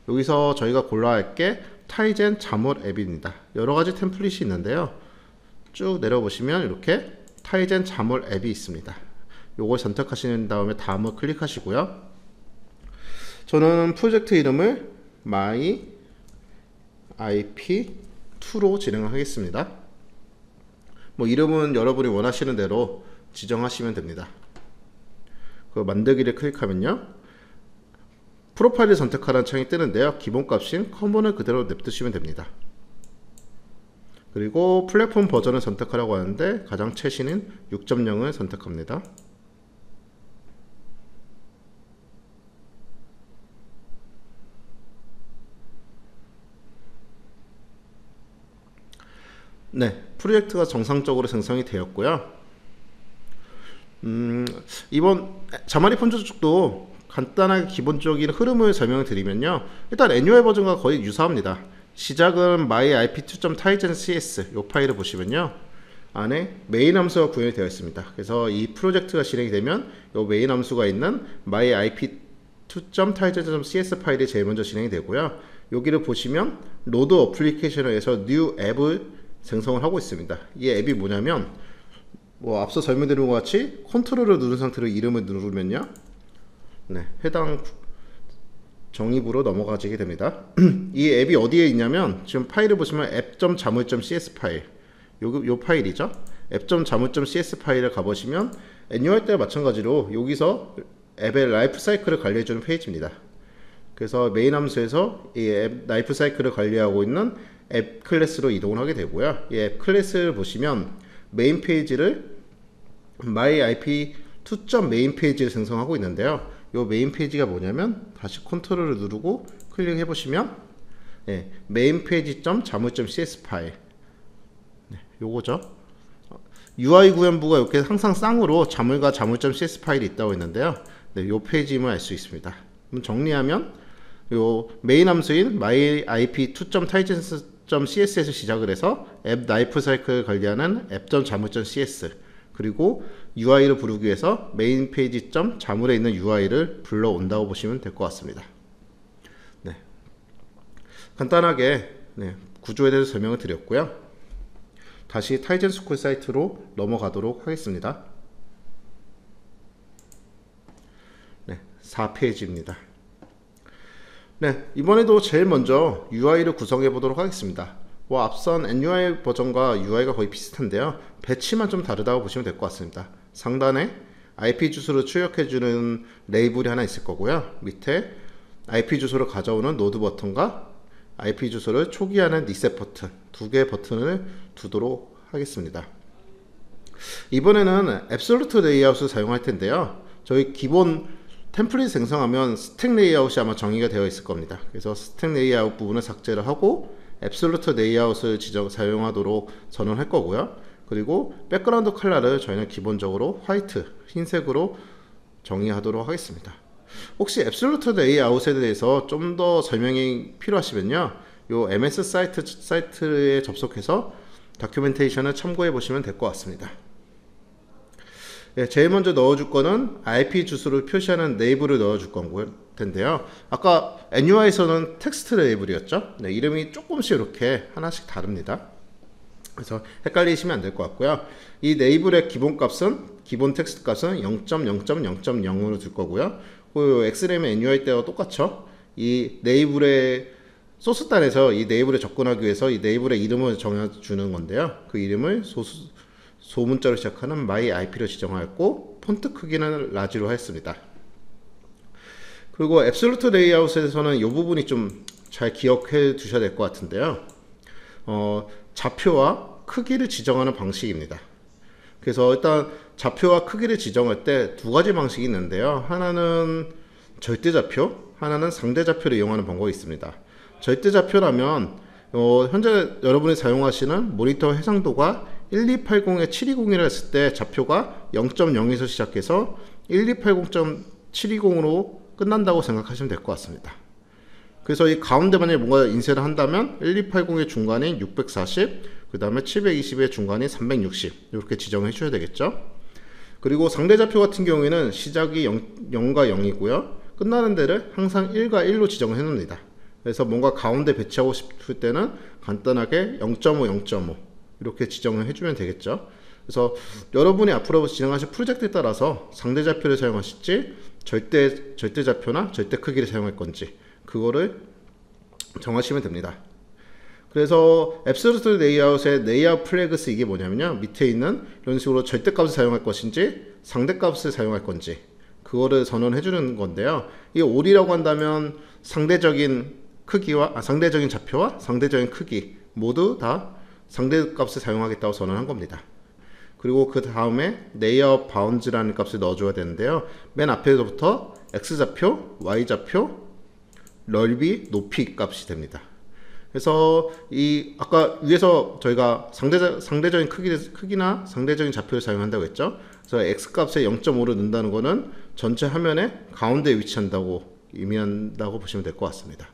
여기서 저희가 골라야 할 게 타이젠 자몰 앱입니다. 여러가지 템플릿이 있는데요. 쭉 내려보시면 이렇게 타이젠 자몰 앱이 있습니다. 요걸 선택하신 다음에 다음을 클릭하시고요. 저는 프로젝트 이름을 myIP2로 진행을 하겠습니다. 뭐 이름은 여러분이 원하시는 대로 지정하시면 됩니다. 그 만들기를 클릭하면요. 프로파일을 선택하라는 창이 뜨는데요. 기본값인 커먼을 그대로 냅두시면 됩니다. 그리고 플랫폼 버전을 선택하라고 하는데 가장 최신인 6.0을 선택합니다. 네, 프로젝트가 정상적으로 생성이 되었고요. 이번 자마리 폰조 쪽도 간단하게 기본적인 흐름을 설명을 드리면요. 일단 애뉴얼 버전과 거의 유사합니다. 시작은 myip2.tigen.cs 이 파일을 보시면요. 안에 메인 함수가 구현이 되어 있습니다. 그래서 이 프로젝트가 실행이 되면 이 메인 함수가 있는 myip2.tigen.cs 파일이 제일 먼저 진행이 되고요. 여기를 보시면 로드 어플리케이션에서 new 앱을 생성을 하고 있습니다. 이 앱이 뭐냐면 뭐 앞서 설명드린 것 같이 컨트롤을 누른 상태로 이름을 누르면요. 네, 해당 정의부로 넘어가게 됩니다. 이 앱이 어디에 있냐면 지금 파일을 보시면 app.jamul.cs 파일 요 파일이죠. app.jamul.cs 파일을 가보시면 애뉴얼 때와 마찬가지로 여기서 앱의 라이프 사이클을 관리해주는 페이지입니다. 그래서 메인 함수에서 이 앱 라이프 사이클을 관리하고 있는 앱 클래스로 이동을 하게 되고요. 이 앱 클래스를 보시면 메인 페이지를 myip2.main 페이지를 생성하고 있는데요. 이 메인 페이지가 뭐냐면 다시 컨트롤을 누르고 클릭해 보시면 네, 메인 페이지.jamul.cs 파일 네, 요거죠. UI 구현부가 이렇게 항상 쌍으로 자물과 jamul.cs 파일이 있다고 했는데요. 네, 요 페이지임을 알 수 있습니다. 그럼 정리하면 요 메인 함수인 myip2.tigen.cs에서 시작을 해서 앱 라이프 사이클을 관리하는 app.jamul.cs 그리고 UI를 부르기 위해서 메인 페이지.jamul에 있는 UI를 불러온다고 보시면 될 것 같습니다. 네. 간단하게 네, 구조에 대해서 설명을 드렸고요. 다시 타이젠 스쿨 사이트로 넘어가도록 하겠습니다. 네, 4페이지입니다. 네, 이번에도 제일 먼저 UI를 구성해 보도록 하겠습니다. 앞선 NUI 버전과 UI가 거의 비슷한데요. 배치만 좀 다르다고 보시면 될 것 같습니다. 상단에 IP 주소를 출력해주는 레이블이 하나 있을 거고요. 밑에 IP 주소를 가져오는 노드 버튼과 IP 주소를 초기화하는 리셋 버튼 두 개의 버튼을 두도록 하겠습니다. 이번에는 앱솔루트 레이아웃을 사용할 텐데요. 저희 기본 템플릿 생성하면 스택 레이아웃이 아마 정의가 되어 있을 겁니다. 그래서 스택 레이아웃 부분을 삭제를 하고 앱솔루트 레이아웃을 사용하도록 전원할 거고요. 그리고 백그라운드 컬러를 저희는 기본적으로 화이트, 흰색으로 정의하도록 하겠습니다. 혹시 앱솔루트 레이아웃에 대해서 좀 더 설명이 필요하시면요, 요 MS 사이트에 접속해서 다큐멘테이션을 참고해 보시면 될 것 같습니다. 예, 제일 먼저 넣어줄 거는 IP 주소를 표시하는 레이블을 넣어줄 텐데요. 아까 NUI에서는 텍스트 레이블이었죠. 네, 이름이 조금씩 이렇게 하나씩 다릅니다. 그래서 헷갈리시면 안 될 것 같고요. 이 레이블의 기본 텍스트 값은 0.0.0.0으로 둘 거고요. 그 XRAM NUI 때와 똑같죠. 이 레이블의 소스단에서 이 레이블에 접근하기 위해서 이 레이블의 이름을 정해주는 건데요. 그 이름을 소문자로 시작하는 myIP로 지정하였고, 폰트 크기는 라지로 했습니다. 그리고 앱솔루트 레이아웃에서는 이 부분이 좀 잘 기억해 두셔야 될 것 같은데요. 좌표와 크기를 지정하는 방식입니다. 그래서 일단 좌표와 크기를 지정할 때 두 가지 방식이 있는데요. 하나는 절대좌표, 하나는 상대좌표를 이용하는 방법이 있습니다. 절대좌표라면 현재 여러분이 사용하시는 모니터 해상도가 1280에 720이라 했을 때 좌표가 0.0에서 시작해서 1280.720으로 끝난다고 생각하시면 될 것 같습니다. 그래서 이 가운데 만약에 뭔가 인쇄를 한다면 1280의 중간이 640, 그 다음에 720의 중간이 360 이렇게 지정해 주셔야 되겠죠. 그리고 상대좌표 같은 경우에는 시작이 0과 0이고요 끝나는 데를 항상 1과 1로 지정해 놓습니다. 그래서 뭔가 가운데 배치하고 싶을 때는 간단하게 0.5, 0.5 이렇게 지정을 해주면 되겠죠. 그래서 여러분이 앞으로 진행하실 프로젝트에 따라서 상대좌표를 사용하실지 절대좌표나 절대 크기를 사용할 건지 그거를 정하시면 됩니다. 그래서 앱솔루트 레이아웃의 레이아웃 플래그스 이게 뭐냐면요, 밑에 있는 이런 식으로 절대값을 사용할 것인지 상대값을 사용할 건지 그거를 선언해 주는 건데요. 이 all이라고 한다면 상대적인 좌표와 상대적인 크기 모두 다 상대값을 사용하겠다고 선언한 겁니다. 그리고 그 다음에 layout bounds라는 값을 넣어줘야 되는데요. 맨 앞에서부터 x좌표, y좌표, 넓이, 높이 값이 됩니다. 그래서 이 아까 위에서 저희가 상대적인 크기나 상대적인 좌표를 사용한다고 했죠. 그래서 x 값에 0.5를 넣는다는 거는 전체 화면의 가운데에 위치한다고 의미한다고 보시면 될 것 같습니다.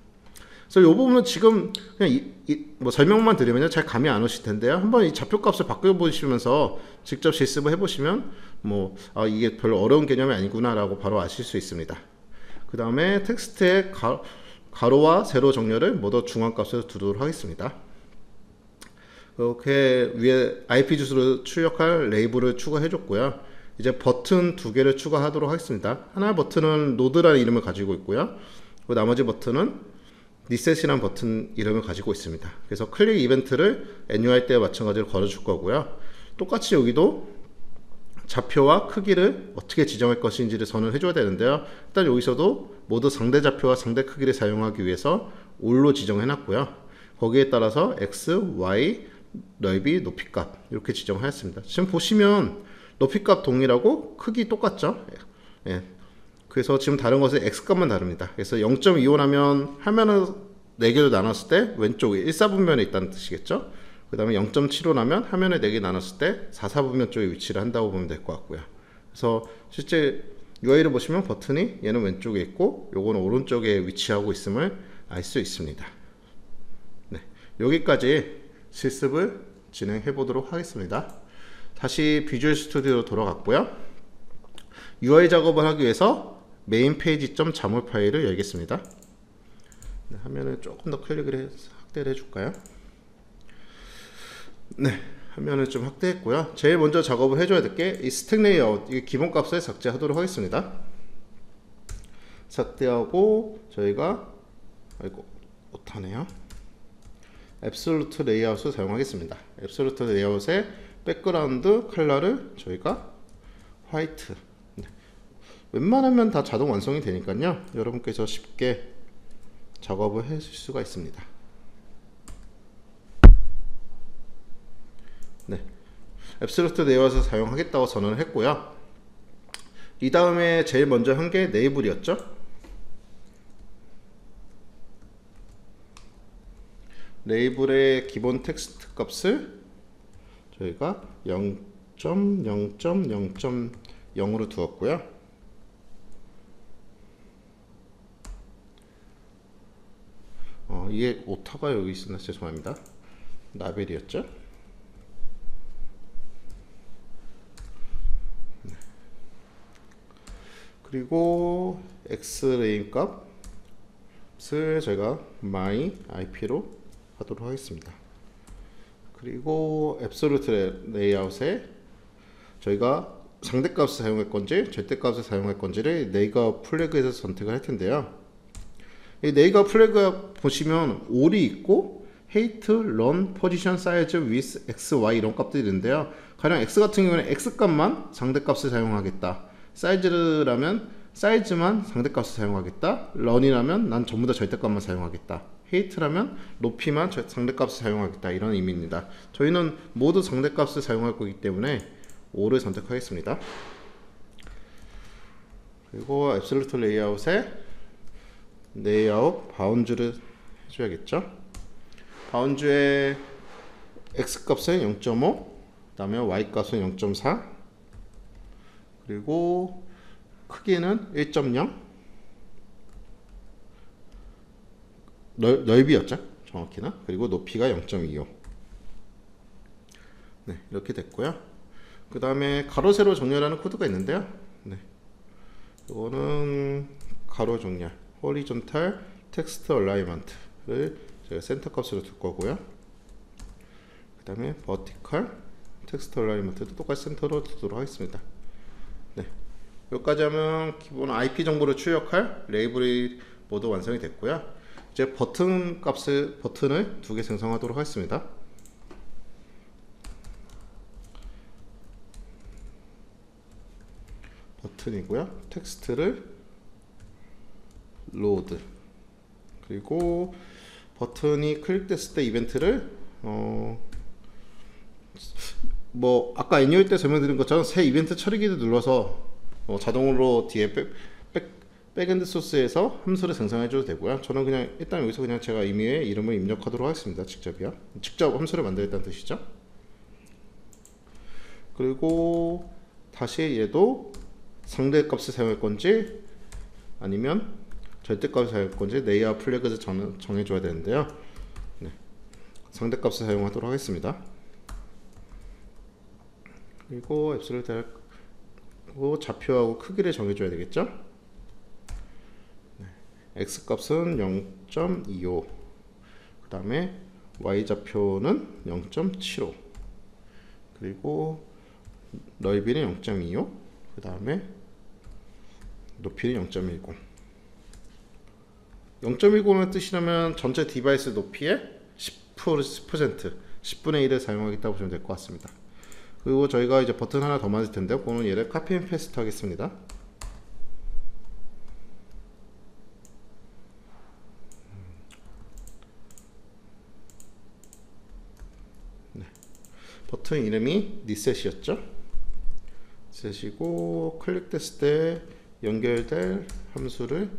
그래서 이 부분은 지금 그냥 뭐 설명만 드리면 잘 감이 안 오실 텐데요. 한번 이 좌표 값을 바꿔 보시면서 직접 실습을 해보시면 이게 별로 어려운 개념이 아니구나라고 바로 아실 수 있습니다. 그 다음에 텍스트의 가로와 세로 정렬을 모두 중앙값으로 두도록 하겠습니다. 이렇게 위에 IP 주소를 출력할 레이블을 추가해 줬고요. 이제 버튼 두 개를 추가하도록 하겠습니다. 하나의 버튼은 노드라는 이름을 가지고 있고요. 그리고 나머지 버튼은 리셋이라는 버튼 이름을 가지고 있습니다. 그래서 클릭 이벤트를 NUI 때와 마찬가지로 걸어줄 거고요. 똑같이 여기도 좌표와 크기를 어떻게 지정할 것인지를 선언해 줘야 되는데요. 일단 여기서도 모두 상대 좌표와 상대 크기를 사용하기 위해서 all로 지정해 놨고요. 거기에 따라서 x, y, 넓이, 높이 값 이렇게 지정하였습니다. 지금 보시면 높이 값 동일하고 크기 똑같죠. 예. 그래서 지금 다른 것은 x 값만 다릅니다. 그래서 0.25 하면 화면을 4개로 나눴을 때 왼쪽에 1/4분면에 있다는 뜻이겠죠. 그 다음에 0.75 나면 화면을 4개 나눴을 때 4/4분면 쪽에 위치를 한다고 보면 될 것 같고요. 그래서 실제 UI를 보시면 버튼이 얘는 왼쪽에 있고 요거는 오른쪽에 위치하고 있음을 알 수 있습니다. 네, 여기까지 실습을 진행해 보도록 하겠습니다. 다시 비주얼 스튜디오로 돌아갔고요. UI 작업을 하기 위해서 메인 페이지 .자물 파일을 열겠습니다. 네, 화면을 조금 더 클릭을 해서 확대를 해줄까요? 네, 화면을 좀 확대했고요. 제일 먼저 작업을 해줘야 될 게 이 스택 레이아웃, 이 기본값을 삭제하도록 하겠습니다. 삭제하고 저희가 못하네요. 앱솔루트 레이아웃을 사용하겠습니다. 앱솔루트 레이아웃의 백그라운드 컬러를 저희가 화이트. 네. 웬만하면 다 자동 완성이 되니까요. 여러분께서 쉽게 작업을 하실 수가 있습니다. 네, 앱솔루트 레이아웃을 사용하겠다고 선언을 했고요. 이 다음에 제일 먼저 한 게 레이블이었죠. 레이블의 기본 텍스트 값을 저희가 0.0.0.0으로 두었고요. 이게 오타가 여기 있었나 죄송합니다. 라벨이었죠. 그리고 x레인 값을 저희가 my IP로 하도록 하겠습니다. 그리고 앱솔루트 레이아웃에 저희가 상대값을 사용할 건지 절대값을 사용할 건지를 네이버 플래그에서 선택을 할 텐데요. 이 네이버 플래그 보시면 all이 있고 height, run, position, size, width, x, y 이런 값들이 있는데요. 가령 x 같은 경우는 x 값만 상대값을 사용하겠다. 사이즈라면 사이즈만 상대값을 사용하겠다. run이라면 난 전부 다 절대값만 사용하겠다. height라면 높이만 상대값을 사용하겠다. 이런 의미입니다. 저희는 모두 상대값을 사용할 거기 때문에 all을 선택하겠습니다. 그리고 앱솔루트 레이아웃에 레이아웃 바운즈를 해줘야겠죠. 바운즈에 x 값은 0.5, 그 다음에 y 값은 0.4, 그리고 크기는 1.0, 넓이였죠 정확히는. 그리고 높이가 0.25. 네, 이렇게 됐고요. 그 다음에 가로 세로 정렬하는 코드가 있는데요. 네, 이거는 가로 정렬 horizontal text alignment를 제가 센터 값으로 둘 거고요. 그 다음에 vertical text alignment도 똑같이 센터로 두도록 하겠습니다. 네, 여기까지 하면 기본 IP 정보를 출력할 레이블이 모두 완성이 됐고요. 이제 버튼을 두 개 생성하도록 하겠습니다. 버튼이고요. 텍스트를 로드, 그리고 버튼이 클릭됐을 때 이벤트를 뭐 아까 애니어일 때 설명드린 것처럼 새 이벤트 처리기를 눌러서 자동으로 뒤에 백엔드 소스에서 함수를 생성해 줘도 되고요. 저는 그냥 일단 여기서 그냥 제가 임의의 이름을 입력하도록 하겠습니다. 직접 함수를 만들겠다는 뜻이죠. 그리고 다시 얘도 상대 값을 사용할 건지 아니면 절대값을 사용할 건지 네이버 플래그를 정해줘야 되는데요. 네, 상대 값을 사용하도록 하겠습니다. 그리고 앱솔루트 하고 좌표하고 크기를 정해줘야 되겠죠. 네, x 값은 0.25, 그 다음에 y 좌표는 0.75, 그리고 넓이는 0.25, 그 다음에 높이는 0.10. 0.10의 뜻이라면 전체 디바이스 높이의 10%, 10분의 1을 사용하겠다고 보시면 될 것 같습니다. 그리고 저희가 이제 버튼 하나 더 만들 텐데요. 그거는 얘를 카피 앤 페이스트 하겠습니다. 네. 버튼 이름이 리셋이었죠. 리셋이고 클릭됐을 때 연결될 함수를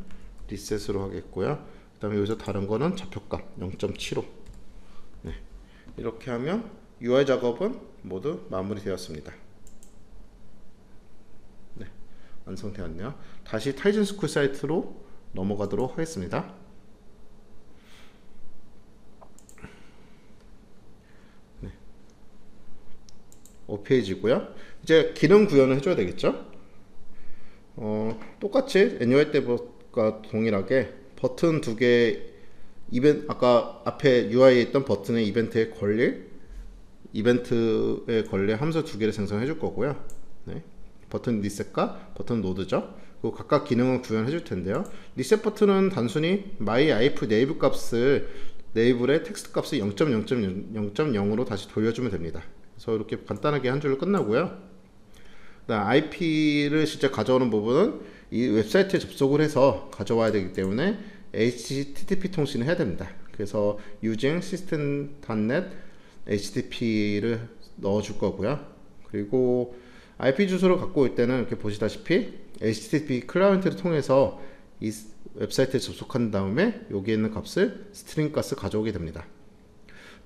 리셋으로 하겠고요. 그 다음에 여기서 다른 거는 좌표값 0.75. 네, 이렇게 하면 UI 작업은 모두 마무리되었습니다. 네, 완성되었네요. 다시 타이즌 스쿨 사이트로 넘어가도록 하겠습니다. 네, 5페이지고요. 이제 기능 구현을 해줘야 되겠죠. 똑같이 애니어일 때과 동일하게 버튼 두 개 이벤트, 아까 앞에 UI에 있던 버튼의 이벤트에 걸릴 함수 두 개를 생성해 줄 거고요. 네, 버튼 리셋과 버튼 노드죠. 그리고 각각 기능을 구현해 줄 텐데요. 리셋 버튼은 단순히 myIF 네이블 값을 네이블의 텍스트 값을 0.0.0.0으로 다시 돌려주면 됩니다. 그래서 이렇게 간단하게 한 줄로 끝나고요. IP를 실제 가져오는 부분은 이 웹사이트에 접속을 해서 가져와야 되기 때문에 HTTP 통신을 해야 됩니다. 그래서 using system.net HTTP를 넣어줄 거고요. 그리고 IP 주소를 갖고 올 때는 이렇게 보시다시피 HTTP 클라이언트를 통해서 이 웹사이트에 접속한 다음에 여기에 있는 값을 스트링 값을 가져오게 됩니다.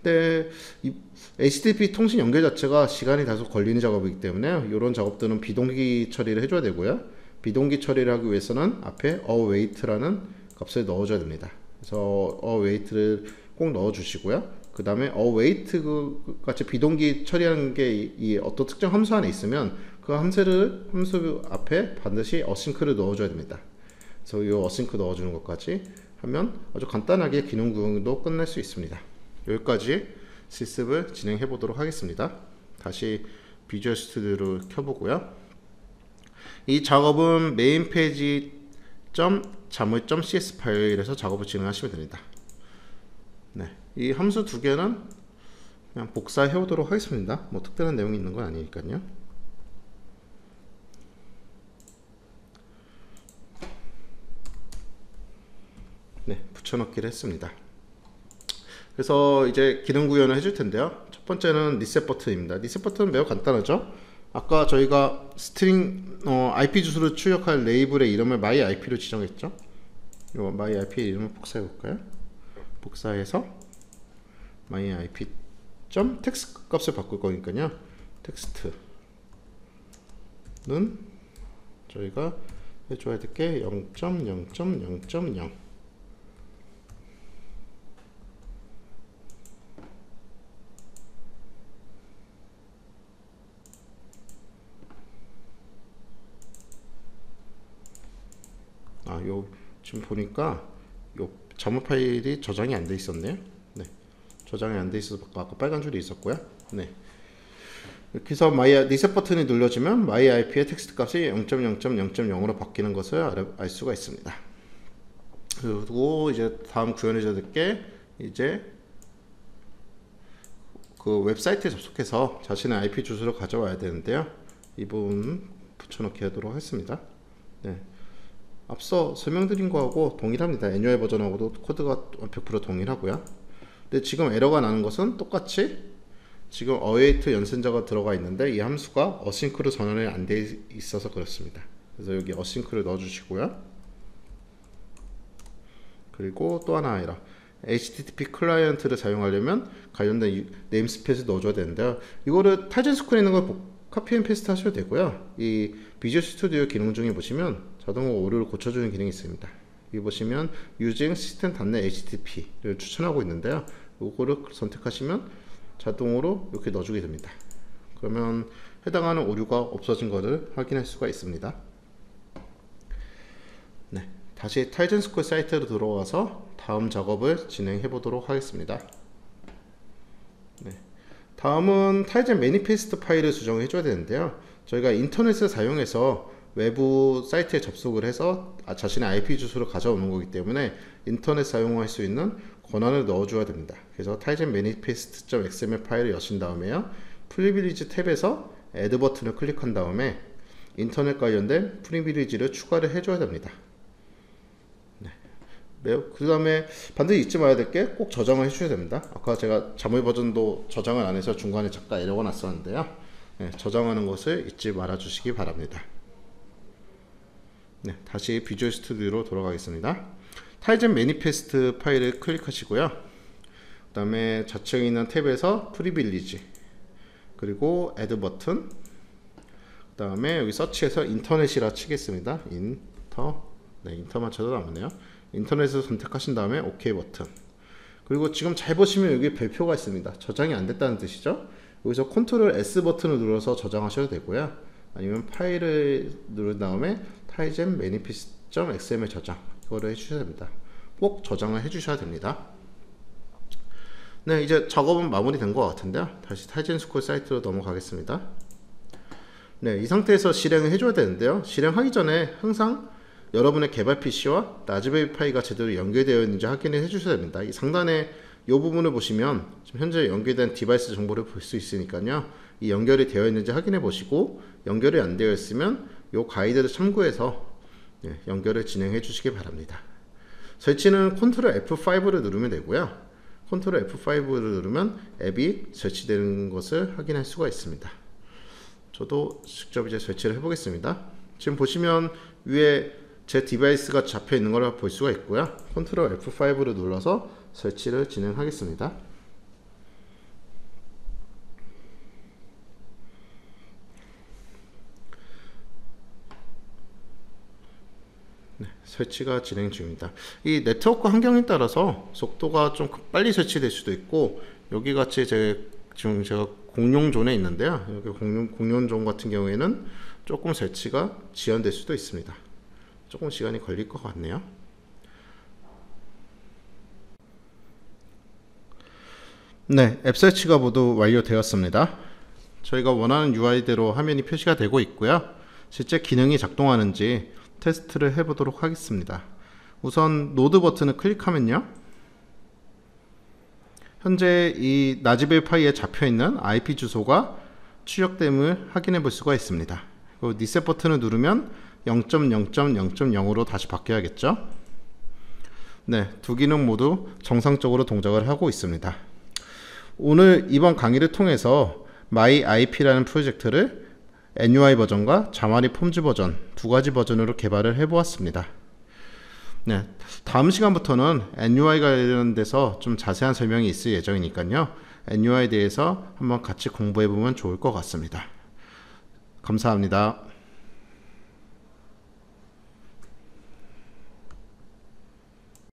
근데 이 HTTP 통신 연결 자체가 시간이 다소 걸리는 작업이기 때문에 이런 작업들은 비동기 처리를 해줘야 되고요. 비동기 처리를 하기 위해서는 앞에 await라는 값을 넣어줘야 됩니다. 그래서 await를 꼭 넣어 주시고요. 그 다음에 await 같이 비동기 처리하는 게 이 어떤 특정 함수 안에 있으면 그 함수 앞에 반드시 어싱크를 넣어줘야 됩니다. 그래서 이 어싱크 넣어주는 것까지 하면 아주 간단하게 기능 구현도 끝낼 수 있습니다. 여기까지 실습을 진행해 보도록 하겠습니다. 다시 비주얼 스튜디오를 켜보고요. 이 작업은 메인 페이지 .jam을.cs 파일에서 작업을 진행하시면 됩니다. 네, 이 함수 두 개는 그냥 복사해 오도록 하겠습니다. 뭐 특별한 내용이 있는 건 아니니까요. 네, 붙여넣기를 했습니다. 그래서 이제 기능 구현을 해줄 텐데요. 첫 번째는 리셋 버튼입니다. 리셋 버튼은 매우 간단하죠. 아까 저희가 스트링 IP 주소를 출력할 레이블의 이름을 myIP로 지정했죠. 이 myIP 이름을 복사해 볼까요? 복사해서 myIP 텍스트 값을 바꿀 거니까요. 텍스트는 저희가 해줘야 될 게 0.0.0.0 요 지금 보니까 요 자무 파일이 저장이 안 돼 있었네요. 네, 저장이 안 돼 있어서 아까 빨간 줄이 있었고요. 네, 이렇게 해서 리셋 버튼이 눌러지면 myIP의 텍스트 값이 0.0.0.0으로 바뀌는 것을 알 수가 있습니다. 그리고 이제 다음 구현해줘야 될 게 이제 그 웹사이트에 접속해서 자신의 IP 주소를 가져와야 되는데요. 이 부분 붙여넣기 하도록 하겠습니다. 네. 앞서 설명드린 거하고 동일합니다. 애뉴얼 버전하고도 코드가 100% 동일하고요. 근데 지금 에러가 나는 것은 똑같이 지금 await 연산자가 들어가 있는데 이 함수가 어싱크로 전환이 안 돼 있어서 그렇습니다. 그래서 여기 어싱크를 넣어 주시고요. 그리고 또 하나 에러, HTTP 클라이언트를 사용하려면 관련된 네임스페이스 넣어줘야 되는데요. 이거를 타이젠 스쿨에 있는 걸 카피 앤 페이스트 하셔도 되고요. 이 비주얼 스튜디오 기능 중에 보시면 자동으로 오류를 고쳐주는 기능이 있습니다. 여기 보시면 using system.net HTTP를 추천하고 있는데요. 이거를 선택하시면 자동으로 이렇게 넣어주게 됩니다. 그러면 해당하는 오류가 없어진 것을 확인할 수가 있습니다. 네, 다시 타이젠 스쿨 사이트로 들어와서 다음 작업을 진행해 보도록 하겠습니다. 네, 다음은 타이젠 매니페스트 파일을 수정해 줘야 되는데요. 저희가 인터넷을 사용해서 외부 사이트에 접속을 해서 자신의 IP 주소를 가져오는 거기 때문에 인터넷 사용할 수 있는 권한을 넣어줘야 됩니다. 그래서 타이젠 manifest.xml 파일을 여신 다음에요. 프리빌리지 탭에서 add 버튼을 클릭한 다음에 인터넷 관련된 프리빌리지를 추가를 해줘야 됩니다. 네. 그 다음에 반드시 잊지 말아야 될 게 꼭 저장을 해주셔야 됩니다. 아까 제가 자물 버전도 저장을 안 해서 중간에 잠깐 에러가 났었는데요. 네, 저장하는 것을 잊지 말아 주시기 바랍니다. 네, 다시 비주얼 스튜디오로 돌아가겠습니다. 타이젠 매니페스트 파일을 클릭하시고요. 그 다음에 좌측에 있는 탭에서 프리빌리지 그리고 애드 버튼, 그 다음에 여기 서치에서 인터넷이라 치겠습니다. 인터만 쳐도 나오네요. 인터넷을 선택하신 다음에 OK 버튼, 그리고 지금 잘 보시면 여기 별표가 있습니다. 저장이 안 됐다는 뜻이죠. 여기서 컨트롤 S 버튼을 눌러서 저장하셔도 되고요. 아니면 파일을 누른 다음에 타이젠 manifest.xml 저장, 이거를 해주셔야 됩니다. 꼭 저장을 해주셔야 됩니다. 네, 이제 작업은 마무리된 것 같은데요. 다시 타이젠 스쿨 사이트로 넘어가겠습니다. 네, 이 상태에서 실행을 해줘야 되는데요. 실행하기 전에 항상 여러분의 개발 PC와 라즈베리 파이가 제대로 연결되어 있는지 확인을 해주셔야 됩니다. 이 상단에 이 부분을 보시면 지금 현재 연결된 디바이스 정보를 볼 수 있으니까요. 이 연결이 되어 있는지 확인해 보시고 연결이 안 되어 있으면 이 가이드를 참고해서 연결을 진행해 주시기 바랍니다. 설치는 컨트롤 F5를 누르면 되고요. 컨트롤 F5를 누르면 앱이 설치되는 것을 확인할 수가 있습니다. 저도 직접 이제 설치를 해 보겠습니다. 지금 보시면 위에 제 디바이스가 잡혀 있는 걸 볼 수가 있고요. 컨트롤 F5를 눌러서 설치를 진행하겠습니다. 설치가 진행 중입니다. 이 네트워크 환경에 따라서 속도가 좀 빨리 설치될 수도 있고, 여기 같이 지금 제가 공룡존에 있는데요. 여기 공룡존 같은 경우에는 조금 설치가 지연될 수도 있습니다. 조금 시간이 걸릴 것 같네요. 네, 앱 설치가 모두 완료되었습니다. 저희가 원하는 UI대로 화면이 표시가 되고 있고요. 실제 기능이 작동하는지 테스트를 해보도록 하겠습니다. 우선 노드 버튼을 클릭하면요, 현재 이 라즈베리 파이에 잡혀있는 IP 주소가 출력됨을 확인해 볼 수가 있습니다. 그리고 리셋 버튼을 누르면 0.0.0.0으로 다시 바뀌어야겠죠. 네, 두 기능 모두 정상적으로 동작을 하고 있습니다. 오늘 이번 강의를 통해서 MyIP라는 프로젝트를 NUI 버전과 자마리 폼즈 버전 두 가지 버전으로 개발을 해보았습니다. 네, 다음 시간부터는 NUI 관련돼서 좀 자세한 설명이 있을 예정이니까요. NUI에 대해서 한번 같이 공부해보면 좋을 것 같습니다. 감사합니다.